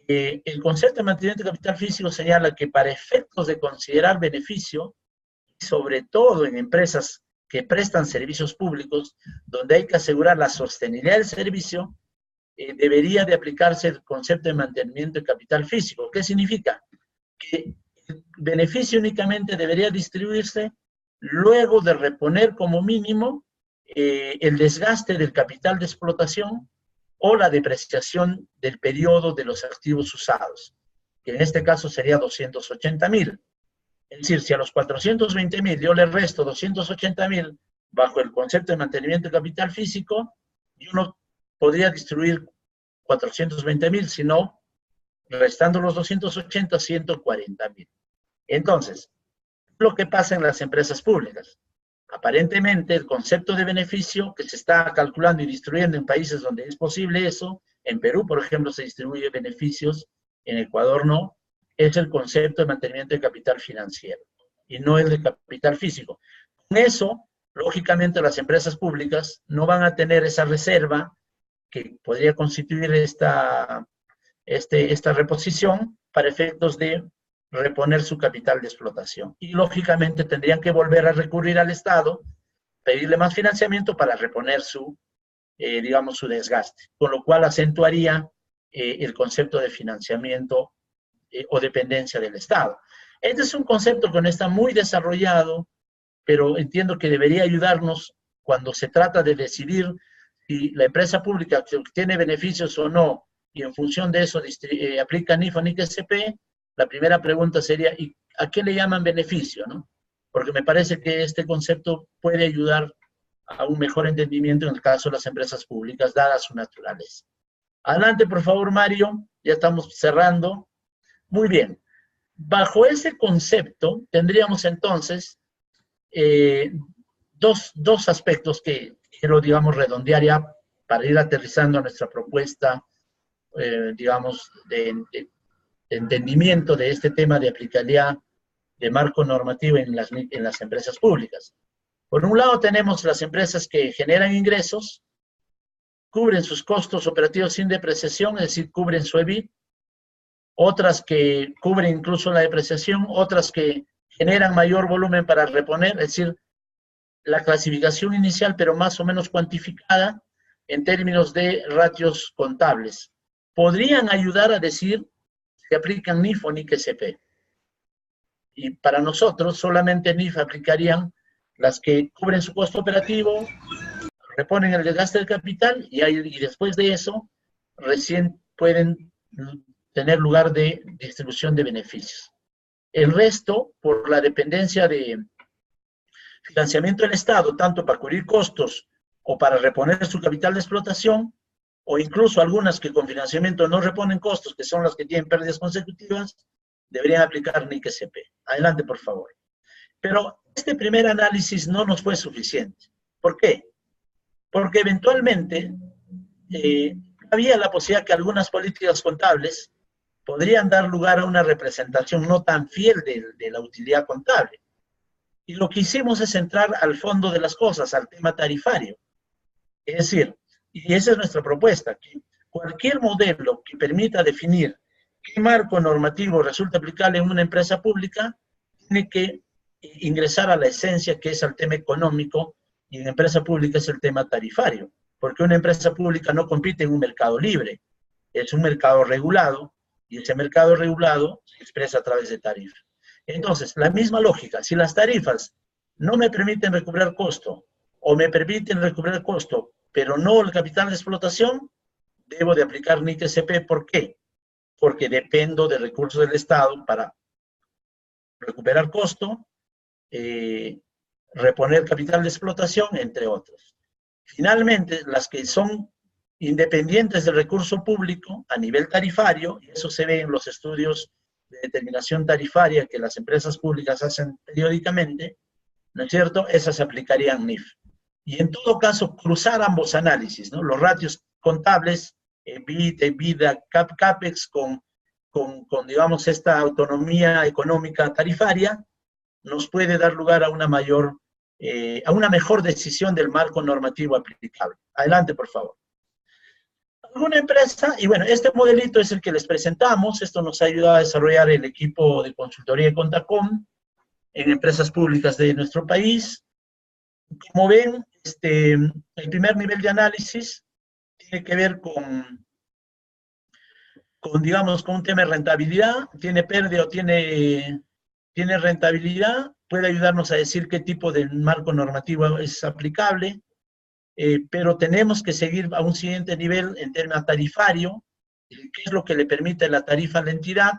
Speaker 1: el concepto de mantenimiento de capital físico señala que para efectos de considerar beneficio, sobre todo en empresas que prestan servicios públicos, donde hay que asegurar la sostenibilidad del servicio, debería de aplicarse el concepto de mantenimiento de capital físico. ¿Qué significa? Que el beneficio únicamente debería distribuirse luego de reponer como mínimo el desgaste del capital de explotación o la depreciación del periodo de los activos usados, que en este caso sería 280.000. Es decir, si a los 420.000 yo le resto 280.000 bajo el concepto de mantenimiento de capital físico, yo no podría distribuir 420.000, sino restando los 280, 140.000. Entonces, lo que pasa en las empresas públicas. Aparentemente, el concepto de beneficio que se está calculando y distribuyendo en países donde es posible eso, en Perú, por ejemplo, se distribuye beneficios, en Ecuador no, es el concepto de mantenimiento de capital financiero y no el de capital físico. Con eso, lógicamente, las empresas públicas no van a tener esa reserva que podría constituir esta reposición para efectos de reponer su capital de explotación. Y lógicamente tendrían que volver a recurrir al Estado, pedirle más financiamiento para reponer su digamos, su desgaste, con lo cual acentuaría el concepto de financiamiento o dependencia del Estado. Este es un concepto que no está muy desarrollado, pero entiendo que debería ayudarnos cuando se trata de decidir si la empresa pública tiene beneficios o no, y en función de eso aplica NIF o NIC-SP. La primera pregunta sería, ¿y a qué le llaman beneficio, no? Porque me parece que este concepto puede ayudar a un mejor entendimiento en el caso de las empresas públicas, dada su naturaleza. Adelante, por favor, Mario. Ya estamos cerrando. Muy bien. Bajo ese concepto, tendríamos entonces dos aspectos que quiero, digamos, redondear ya para ir aterrizando a nuestra propuesta, digamos, de entendimiento de este tema de aplicabilidad de marco normativo en las empresas públicas. Por un lado tenemos las empresas que generan ingresos, cubren sus costos operativos sin depreciación, es decir, cubren su EBIT, otras que cubren incluso la depreciación, otras que generan mayor volumen para reponer, es decir, la clasificación inicial, pero más o menos cuantificada en términos de ratios contables. Podrían ayudar a decir si aplican NIF o NIC-SP. Y para nosotros, solamente NIF aplicarían las que cubren su costo operativo, reponen el desgaste del capital y después de eso recién pueden tener lugar de distribución de beneficios. El resto, por la dependencia de financiamiento del Estado, tanto para cubrir costos o para reponer su capital de explotación, o incluso algunas que con financiamiento no reponen costos, que son las que tienen pérdidas consecutivas, deberían aplicar NIC-SP. Adelante, por favor. Pero este primer análisis no nos fue suficiente. ¿Por qué? Porque eventualmente había la posibilidad que algunas políticas contables podrían dar lugar a una representación no tan fiel de la utilidad contable. Y lo que hicimos es entrar al fondo de las cosas, al tema tarifario. Es decir, y esa es nuestra propuesta, que cualquier modelo que permita definir qué marco normativo resulta aplicable en una empresa pública, tiene que ingresar a la esencia, que es el tema económico, y en empresa pública es el tema tarifario, porque una empresa pública no compite en un mercado libre, es un mercado regulado, y ese mercado regulado se expresa a través de tarifas. Entonces, la misma lógica, si las tarifas no me permiten recuperar costo, o me permiten recuperar costo, pero no el capital de explotación, debo de aplicar NIC-SP. ¿Por qué? Porque dependo de recursos del Estado para recuperar costo, reponer capital de explotación, entre otros. Finalmente, las que son independientes del recurso público a nivel tarifario, y eso se ve en los estudios de determinación tarifaria que las empresas públicas hacen periódicamente, ¿no es cierto? Esas se aplicarían NIF. Y en todo caso, cruzar ambos análisis, ¿no? Los ratios contables, EBIT, EBITDA, CAPEX, con, digamos, esta autonomía económica tarifaria, nos puede dar lugar a una mejor decisión del marco normativo aplicable. Adelante, por favor. Alguna empresa, y bueno, este modelito es el que les presentamos, esto nos ayuda a desarrollar el equipo de consultoría de Contacom en empresas públicas de nuestro país. Como ven, el primer nivel de análisis tiene que ver digamos, con un tema de rentabilidad, tiene pérdida o tiene rentabilidad, puede ayudarnos a decir qué tipo de marco normativo es aplicable, pero tenemos que seguir a un siguiente nivel en términos tarifario, qué es lo que le permite la tarifa a la entidad,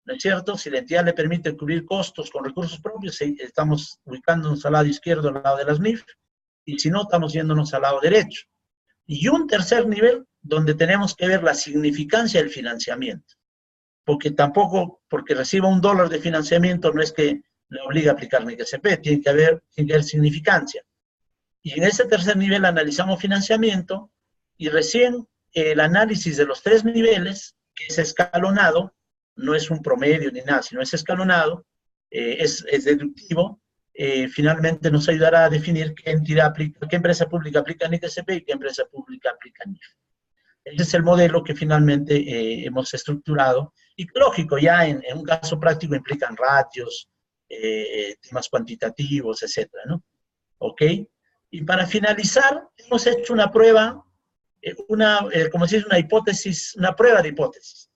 Speaker 1: ¿no es cierto? Si la entidad le permite cubrir costos con recursos propios, estamos ubicándonos al lado izquierdo, al lado de las NIF, y si no, estamos yéndonos al lado derecho. Y un tercer nivel, donde tenemos que ver la significancia del financiamiento, porque tampoco, porque reciba $1 de financiamiento, no es que le obligue a aplicar NIC-SP, tiene que haber significancia. Y en ese tercer nivel analizamos financiamiento, y recién el análisis de los 3 niveles, que es escalonado, no es un promedio ni nada, sino es escalonado, es deductivo, finalmente nos ayudará a definir qué entidad aplica, qué empresa pública aplica NIC-SP y qué empresa pública aplica NIF. Ese es el modelo que finalmente hemos estructurado, y lógico, ya en un caso práctico implican ratios, temas cuantitativos, etcétera, ¿no? ¿Ok? Y para finalizar, hemos hecho una prueba, como se dice, una hipótesis, una prueba de hipótesis.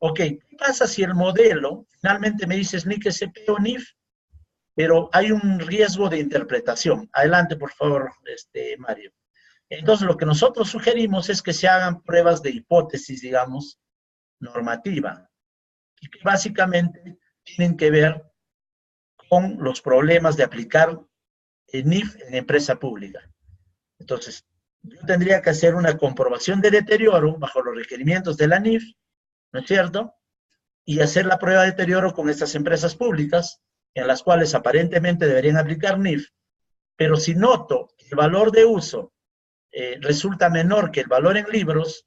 Speaker 1: Ok, ¿qué pasa si el modelo finalmente me dices NIC SP o NIF, pero hay un riesgo de interpretación? Adelante, por favor, Mario. Entonces, lo que nosotros sugerimos es que se hagan pruebas de hipótesis, digamos, normativa, y que básicamente tienen que ver con los problemas de aplicar el NIF en empresa pública. Entonces, yo tendría que hacer una comprobación de deterioro bajo los requerimientos de la NIF, ¿no es cierto? Y hacer la prueba de deterioro con estas empresas públicas, en las cuales aparentemente deberían aplicar NIF, pero si noto que el valor de uso resulta menor que el valor en libros,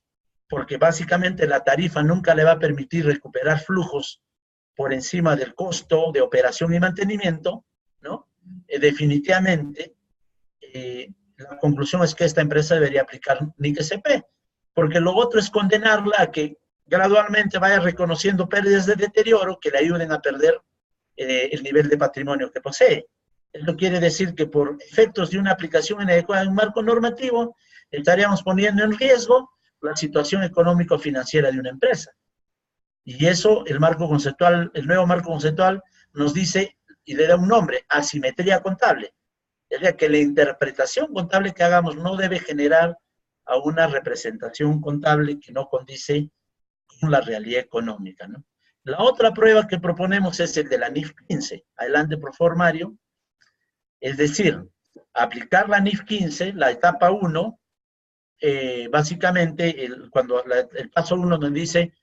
Speaker 1: porque básicamente la tarifa nunca le va a permitir recuperar flujos por encima del costo de operación y mantenimiento, ¿no? Definitivamente, la conclusión es que esta empresa debería aplicar NIC SP, porque lo otro es condenarla a que gradualmente vaya reconociendo pérdidas de deterioro que le ayuden a perder el nivel de patrimonio que posee. Esto quiere decir que por efectos de una aplicación inadecuada de un marco normativo, estaríamos poniendo en riesgo la situación económico-financiera de una empresa. Y eso el marco conceptual, el nuevo marco conceptual nos dice y le da un nombre, asimetría contable. Es decir, que la interpretación contable que hagamos no debe generar a una representación contable que no condice con la realidad económica, ¿no? La otra prueba que proponemos es el de la NIF 15. Adelante, por favor, Mario. Es decir, aplicar la NIF 15, la etapa 1, básicamente, cuando el paso 1 nos dice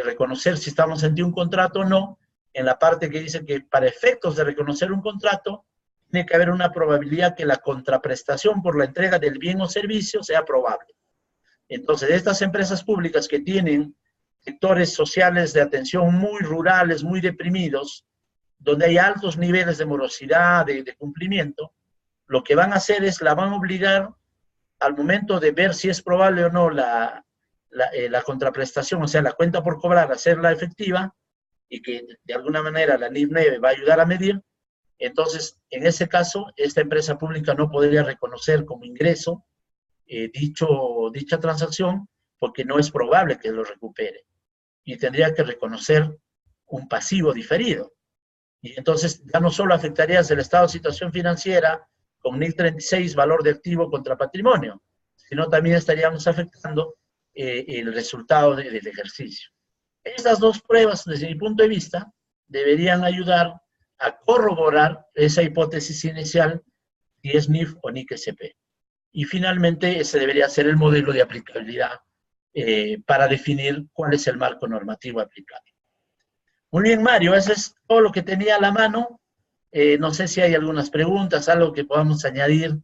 Speaker 1: reconocer si estamos ante un contrato o no, en la parte que dice que para efectos de reconocer un contrato, tiene que haber una probabilidad que la contraprestación por la entrega del bien o servicio sea probable. Entonces, estas empresas públicas que tienen sectores sociales de atención muy rurales, muy deprimidos, donde hay altos niveles de morosidad, de cumplimiento, lo que van a hacer es la van a obligar al momento de ver si es probable o no la contraprestación, o sea, la cuenta por cobrar, hacerla efectiva, y que de alguna manera la NIF 9 va a ayudar a medir. Entonces, en ese caso, esta empresa pública no podría reconocer como ingreso dicha transacción, porque no es probable que lo recupere. Y tendría que reconocer un pasivo diferido. Y entonces ya no solo afectarías el estado de situación financiera con NIF 36, valor de activo contra patrimonio, sino también estaríamos afectando el resultado del ejercicio. Estas dos pruebas, desde mi punto de vista, deberían ayudar a corroborar esa hipótesis inicial, si es NIF o NIC SP. Y finalmente, ese debería ser el modelo de aplicabilidad para definir cuál es el marco normativo aplicable. Muy bien, Mario, eso es todo lo que tenía a la mano. No sé si hay algunas preguntas, algo que podamos añadir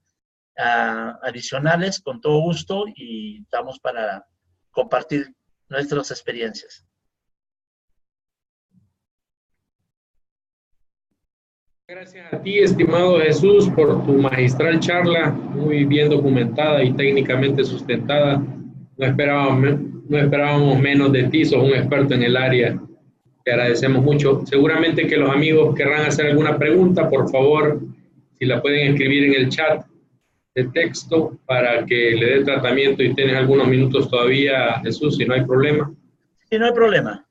Speaker 1: adicionales, con todo gusto, y estamos para compartir nuestras experiencias.
Speaker 2: Gracias a ti, estimado Jesús, por tu magistral charla, muy bien documentada y técnicamente sustentada. No esperábamos menos de ti, sos un experto en el área. Te agradecemos mucho. Seguramente que los amigos querrán hacer alguna pregunta, por favor, si la pueden escribir en el chat de texto para que le dé tratamiento, y tienes algunos minutos todavía, Jesús, si no hay problema.
Speaker 1: Sí, no hay problema.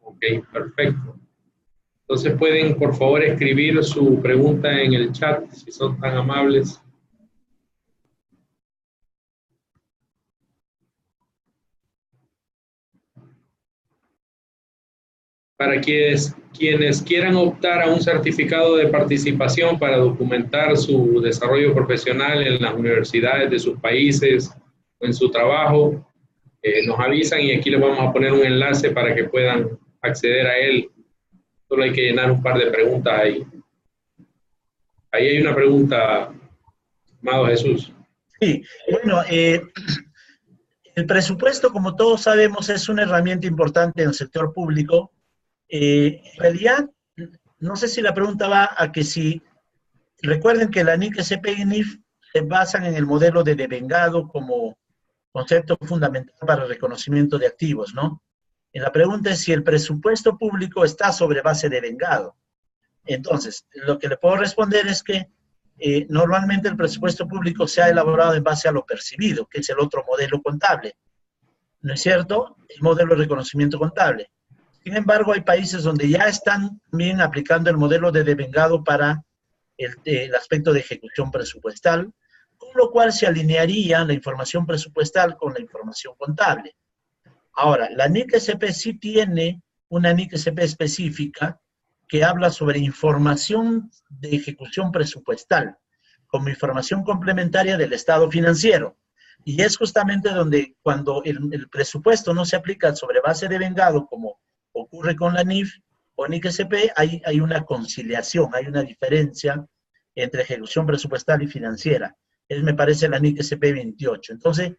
Speaker 2: Ok, perfecto. Entonces pueden, por favor, escribir su pregunta en el chat, si son tan amables. Para quienes quieran optar a un certificado de participación para documentar su desarrollo profesional en las universidades de sus países o en su trabajo, nos avisan y aquí les vamos a poner un enlace para que puedan acceder a él. Solo hay que llenar un par de preguntas ahí. Ahí hay una pregunta, amado Jesús.
Speaker 1: Sí, bueno, el presupuesto, como todos sabemos, es una herramienta importante en el sector público. En realidad, no sé si la pregunta va a que si, recuerden que la NIC, SP y NIF se basan en el modelo de devengado como concepto fundamental para el reconocimiento de activos, ¿no? Y la pregunta es si el presupuesto público está sobre base de devengado. Entonces, lo que le puedo responder es que normalmente el presupuesto público se ha elaborado en base a lo percibido, que es el otro modelo contable, ¿no es cierto? El modelo de reconocimiento contable. Sin embargo, hay países donde ya están también aplicando el modelo de devengado para el aspecto de ejecución presupuestal, con lo cual se alinearía la información presupuestal con la información contable. Ahora, la NIC-SP sí tiene una NIC-SP específica que habla sobre información de ejecución presupuestal, como información complementaria del estado financiero. Y es justamente donde cuando el presupuesto no se aplica sobre base de vengado, como ocurre con la NIF o NIC-SP, hay una conciliación, hay una diferencia entre ejecución presupuestal y financiera. Me parece la NIC-SP 28. Entonces,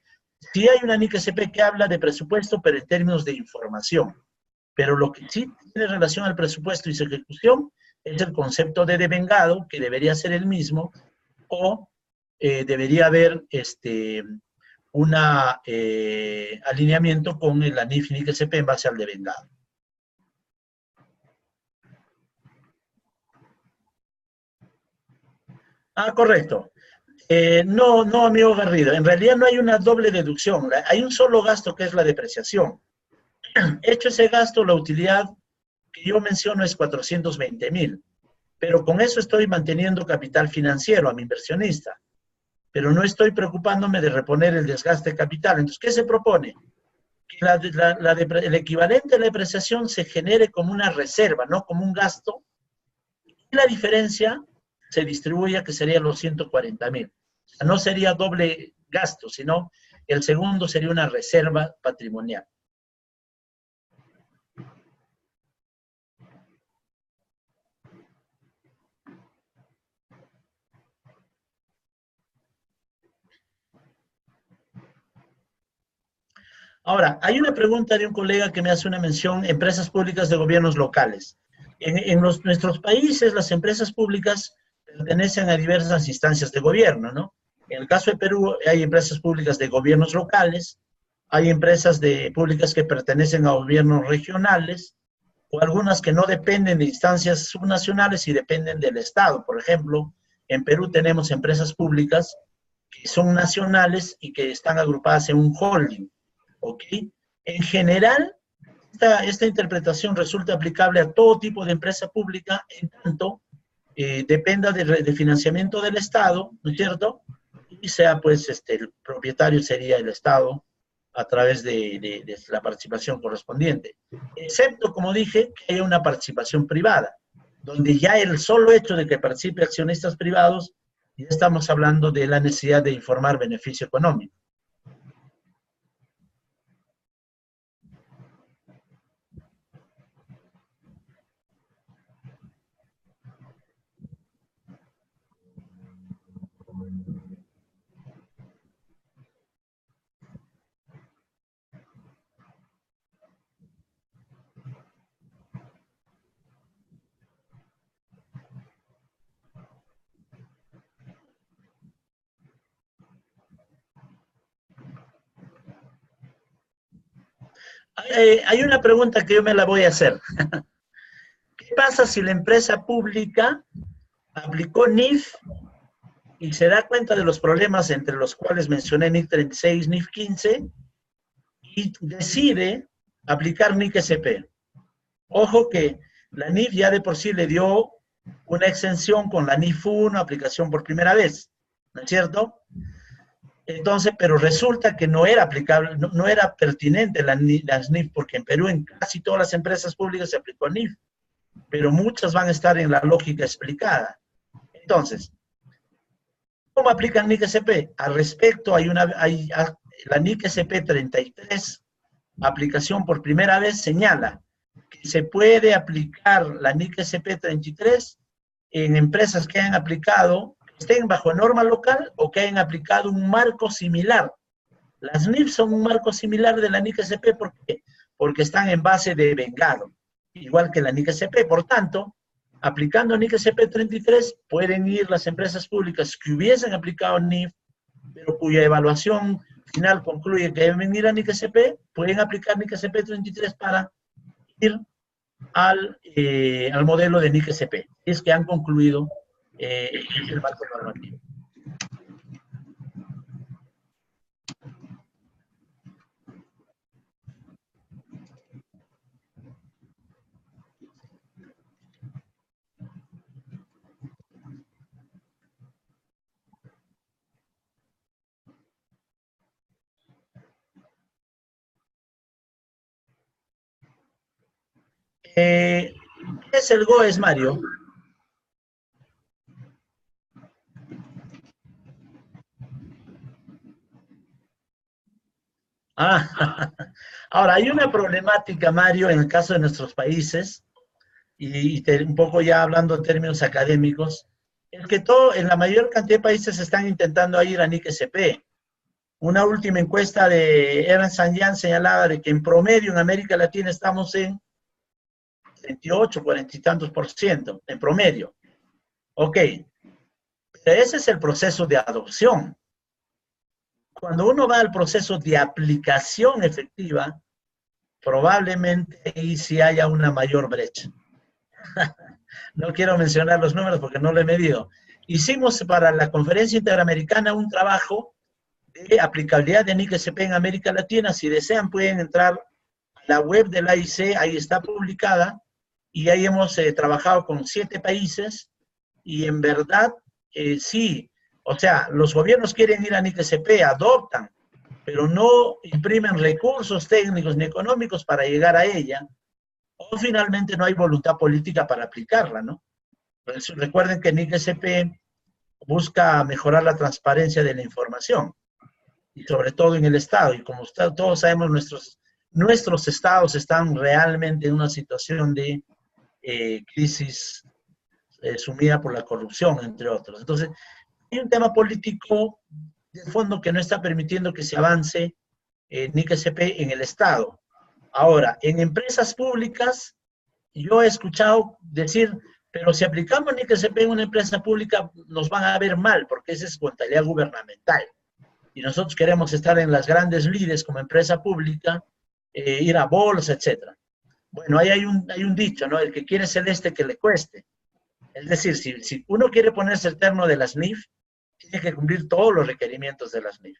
Speaker 1: sí hay una NIC-SP que habla de presupuesto, pero en términos de información. Pero lo que sí tiene relación al presupuesto y su ejecución es el concepto de devengado, que debería ser el mismo, o debería haber un alineamiento con el ANIF y NIC-SP en base al devengado. Ah, correcto. No, no, amigo Garrido. En realidad no hay una doble deducción. Hay un solo gasto que es la depreciación. Hecho ese gasto, la utilidad que yo menciono es 420,000. Pero con eso estoy manteniendo capital financiero a mi inversionista. Pero no estoy preocupándome de reponer el desgaste de capital. Entonces, ¿qué se propone? Que el equivalente a la depreciación se genere como una reserva, no como un gasto. Y la diferencia se distribuye, que serían los 140,000. O sea, no sería doble gasto, sino el segundo sería una reserva patrimonial. Ahora, hay una pregunta de un colega que me hace una mención, empresas públicas de gobiernos locales. En nuestros países, las empresas públicas pertenecen a diversas instancias de gobierno, ¿no? En el caso de Perú, hay empresas públicas de gobiernos locales, hay empresas públicas que pertenecen a gobiernos regionales, o algunas que no dependen de instancias subnacionales y dependen del Estado. Por ejemplo, en Perú tenemos empresas públicas que son nacionales y que están agrupadas en un holding. ¿Ok? En general, esta interpretación resulta aplicable a todo tipo de empresa pública, en tanto dependa de financiamiento del Estado, ¿no es cierto? Y sea, pues, el propietario sería el Estado a través de la participación correspondiente. Excepto, como dije, que haya una participación privada, donde ya el solo hecho de que participe accionistas privados, ya estamos hablando de la necesidad de informar beneficio económico. Hay una pregunta que yo me la voy a hacer. ¿Qué pasa si la empresa pública aplicó NIF y se da cuenta de los problemas entre los cuales mencioné NIF 36, NIF 15 y decide aplicar NIC-SP? Ojo que la NIF ya de por sí le dio una exención con la NIF 1, aplicación por primera vez, ¿no es cierto? Entonces, pero resulta que no era aplicable, no era pertinente las NIF, porque en Perú en casi todas las empresas públicas se aplicó NIF, pero muchas van a estar en la lógica explicada. Entonces, ¿cómo aplican NIC-SP? Al respecto, hay la NIC-SP 33, aplicación por primera vez, señala que se puede aplicar la NIC-SP 33 en empresas que hayan aplicado, estén bajo norma local o que hayan aplicado un marco similar. Las NIF son un marco similar de la NIC-SP, ¿por qué? Porque están en base de vengado, igual que la NIC-SP. Por tanto, aplicando NIC-SP 33, pueden ir las empresas públicas que hubiesen aplicado NIF, pero cuya evaluación final concluye que deben ir a NIC-SP, pueden aplicar NIC-SP 33 para ir al modelo de NIC-SP. Es que han concluido es el marco normativo. ¿Qué es el GOES, Mario? Ah, ahora, hay una problemática, Mario, en el caso de nuestros países, un poco ya hablando en términos académicos, es que en la mayor cantidad de países están intentando ir a NIC-SP. Una última encuesta de Ernst & Young señalaba de que en promedio en América Latina estamos en 38, 40 y tantos %, en promedio. Ok, pero ese es el proceso de adopción. Cuando uno va al proceso de aplicación efectiva, probablemente ahí sí haya una mayor brecha. No quiero mencionar los números porque no lo he medido. Hicimos para la Conferencia Interamericana un trabajo de aplicabilidad de NIC-SP en América Latina. Si desean pueden entrar a la web del AIC, ahí está publicada, y ahí hemos trabajado con 7 países, y en verdad, sí, o sea, los gobiernos quieren ir a NIC-SP, adoptan, pero no imprimen recursos técnicos ni económicos para llegar a ella, o finalmente no hay voluntad política para aplicarla, ¿no? Entonces, recuerden que NIC-SP busca mejorar la transparencia de la información, y sobre todo en el Estado, y como todos sabemos, nuestros estados están realmente en una situación de crisis sumida por la corrupción, entre otros. Entonces, hay un tema político de fondo que no está permitiendo que se avance NIC-SP en el Estado. Ahora, en empresas públicas, yo he escuchado decir, pero si aplicamos NIC-SP en una empresa pública, nos van a ver mal, porque esa es contabilidad gubernamental. Y nosotros queremos estar en las grandes lides como empresa pública, ir a bolsa, etc. Bueno, ahí hay un dicho, ¿no? El que quiere celeste que le cueste. Es decir, si uno quiere ponerse el terno de las NIF, tiene que cumplir todos los requerimientos de las NIF.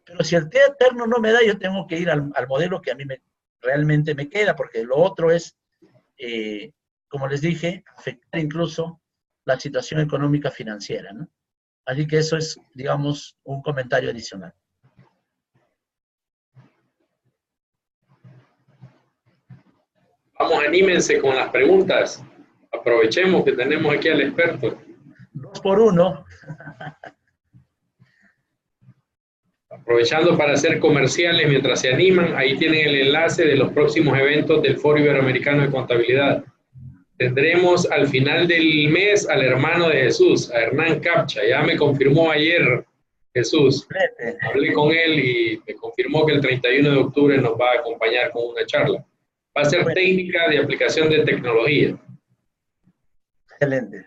Speaker 1: Pero si el terno no me da, yo tengo que ir al modelo que a mí realmente me queda, porque lo otro es, como les dije, afectar incluso la situación económica financiera, ¿no? Así que eso es, digamos, un comentario adicional.
Speaker 2: Vamos, anímense con las preguntas. Aprovechemos que tenemos aquí al experto.
Speaker 1: 2 por 1.
Speaker 2: Aprovechando para hacer comerciales mientras se animan, ahí tienen el enlace de los próximos eventos del Foro Iberoamericano de Contabilidad. Tendremos al final del mes al hermano de Jesús, a Hernán Capcha. Ya me confirmó ayer Jesús. Hablé con él y me confirmó que el 31 de octubre nos va a acompañar con una charla. Va a ser técnica de aplicación de tecnología.
Speaker 1: Excelente.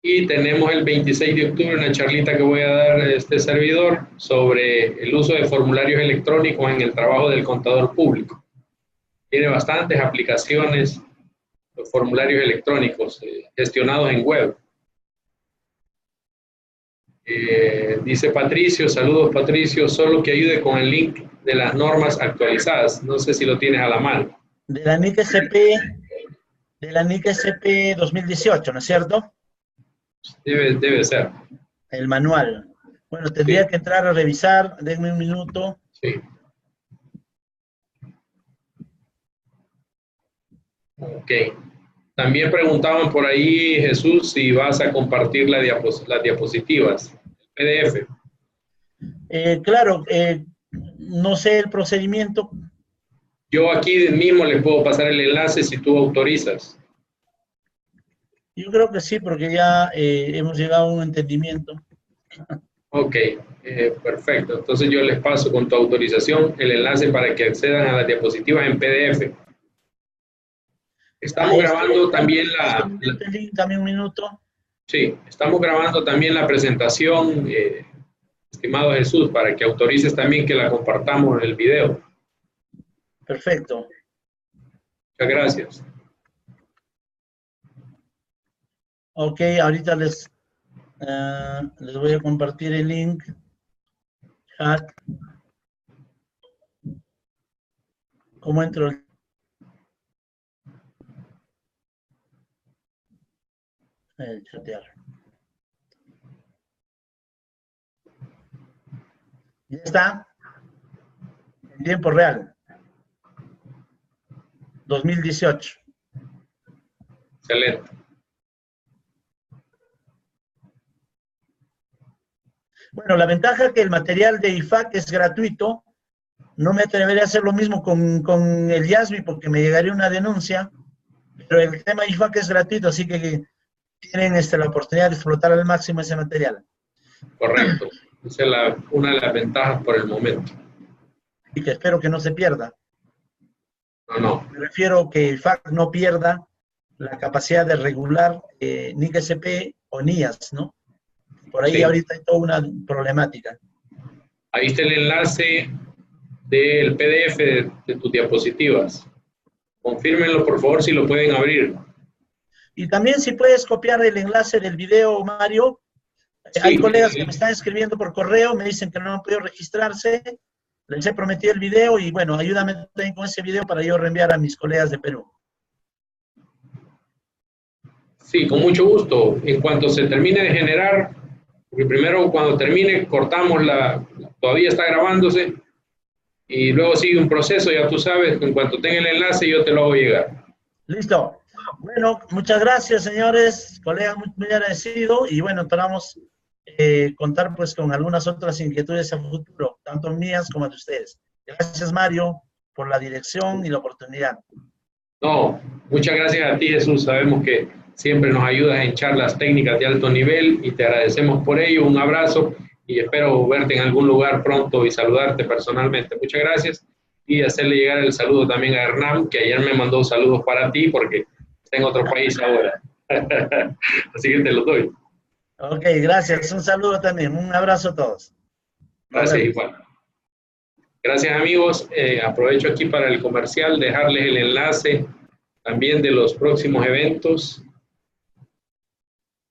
Speaker 2: Y tenemos el 26 de octubre una charlita que voy a dar a este servidor sobre el uso de formularios electrónicos en el trabajo del contador público. Tiene bastantes aplicaciones, los formularios electrónicos gestionados en web. Dice Patricio, saludos Patricio, solo que ayude con el link de las normas actualizadas. No sé si lo tienes a la mano.
Speaker 1: De la NIC-SP 2018, ¿no es cierto?
Speaker 2: Debe ser.
Speaker 1: El manual. Bueno, tendría que entrar a revisar. Denme un minuto.
Speaker 2: Sí. Ok. También preguntaban por ahí, Jesús, si vas a compartir las diapositivas, el PDF.
Speaker 1: Claro, no sé el procedimiento.
Speaker 2: Yo aquí mismo les puedo pasar el enlace si tú autorizas.
Speaker 1: Yo creo que sí, porque ya hemos llegado a un entendimiento.
Speaker 2: Ok, perfecto. Entonces yo les paso con tu autorización el enlace para que accedan a las diapositivas en PDF. Estamos grabando también
Speaker 1: Dame un minuto.
Speaker 2: Sí, estamos grabando también la presentación, estimado Jesús, para que autorices también que la compartamos en el video.
Speaker 1: Perfecto.
Speaker 2: Muchas gracias.
Speaker 1: Ok, ahorita les voy a compartir el link. Chat. ¿Cómo entro? Chatear. Ya está. En tiempo real. 2018.
Speaker 2: Excelente.
Speaker 1: Bueno, la ventaja es que el material de IFAC es gratuito. No me atrevería a hacer lo mismo con el YASBI porque me llegaría una denuncia. Pero el tema IFAC es gratuito, así que tienen la oportunidad de explotar al máximo ese material.
Speaker 2: Correcto. Esa es una de las ventajas por el momento.
Speaker 1: Y que espero que no se pierda.
Speaker 2: No.
Speaker 1: Me refiero que IFAC no pierda la capacidad de regular NIC SP o NIAS, ¿no? Por ahí
Speaker 2: Sí.
Speaker 1: ahorita hay toda una problemática.
Speaker 2: Ahí está el enlace del PDF de tus diapositivas. Confírmenlo, por favor, si lo pueden abrir.
Speaker 1: Y también si puedes copiar el enlace del video, Mario.
Speaker 2: Sí,
Speaker 1: Hay colegas que me están escribiendo por correo, me dicen que no han podido registrarse. Les he prometido el video y bueno, ayúdame también con ese video para yo reenviar a mis colegas de Perú.
Speaker 2: Sí, con mucho gusto. En cuanto se termine de generar, porque primero cuando termine cortamos todavía está grabándose y luego sigue un proceso, ya tú sabes, en cuanto tenga el enlace yo te lo hago llegar.
Speaker 1: Listo. Bueno, muchas gracias, señores, colegas, muy agradecido y bueno, esperamos contar pues con algunas otras inquietudes a futuro, tanto mías como de ustedes. Gracias, Mario, por la dirección y la oportunidad.
Speaker 2: No, muchas gracias a ti, Jesús. Sabemos que siempre nos ayudas en charlas técnicas de alto nivel y te agradecemos por ello. Un abrazo y espero verte en algún lugar pronto y saludarte personalmente. Muchas gracias y hacerle llegar el saludo también a Hernán, que ayer me mandó saludos para ti porque está en otro país ahora. Así que te los doy.
Speaker 1: Ok, gracias. Un saludo también. Un abrazo a todos.
Speaker 2: Gracias, igual. Gracias, amigos. Aprovecho aquí para el comercial, dejarles el enlace también de los próximos eventos.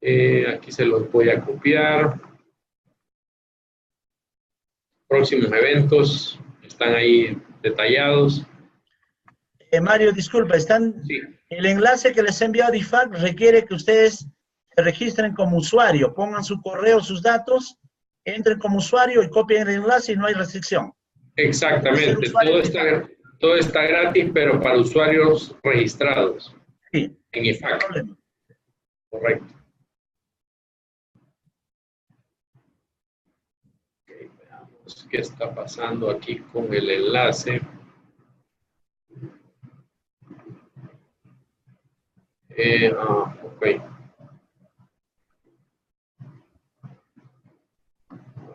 Speaker 2: Aquí se los voy a copiar. Próximos eventos están ahí detallados.
Speaker 1: Mario, disculpa, sí. El enlace que les he enviado a IFAC requiere que ustedes se registren como usuario, pongan su correo, sus datos, entren como usuario y copien el enlace y no hay restricción.
Speaker 2: Exactamente, todo está gratis, pero para usuarios registrados.
Speaker 1: Sí.
Speaker 2: En IFAC. Correcto. Okay, veamos qué está pasando aquí con el enlace. Ok.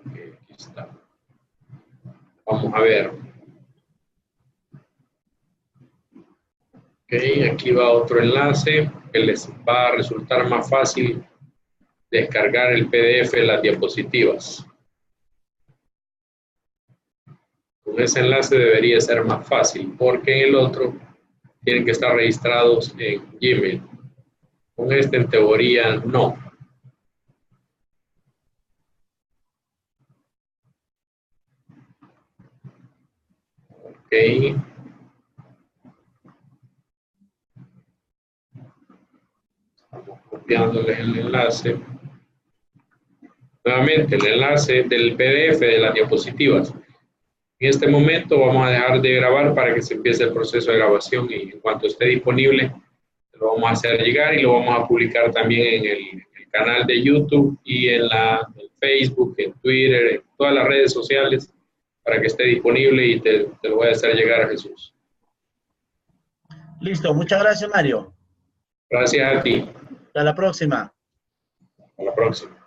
Speaker 2: Aquí está. Vamos a ver. Ok, aquí va otro enlace que les va a resultar más fácil descargar el PDF de las diapositivas. Con ese enlace debería ser más fácil, porque en el otro tienen que estar registrados en Gmail. Con este, en teoría, no. Ok. Estamos copiándoles el enlace. Nuevamente, el enlace del PDF de las diapositivas. En este momento vamos a dejar de grabar para que se empiece el proceso de grabación y en cuanto esté disponible lo vamos a hacer llegar y lo vamos a publicar también en el canal de YouTube y en Facebook, en Twitter, en todas las redes sociales para que esté disponible y te lo voy a hacer llegar a Jesús.
Speaker 1: Listo, muchas gracias, Mario.
Speaker 2: Gracias a ti.
Speaker 1: Hasta la próxima.
Speaker 2: Hasta la próxima.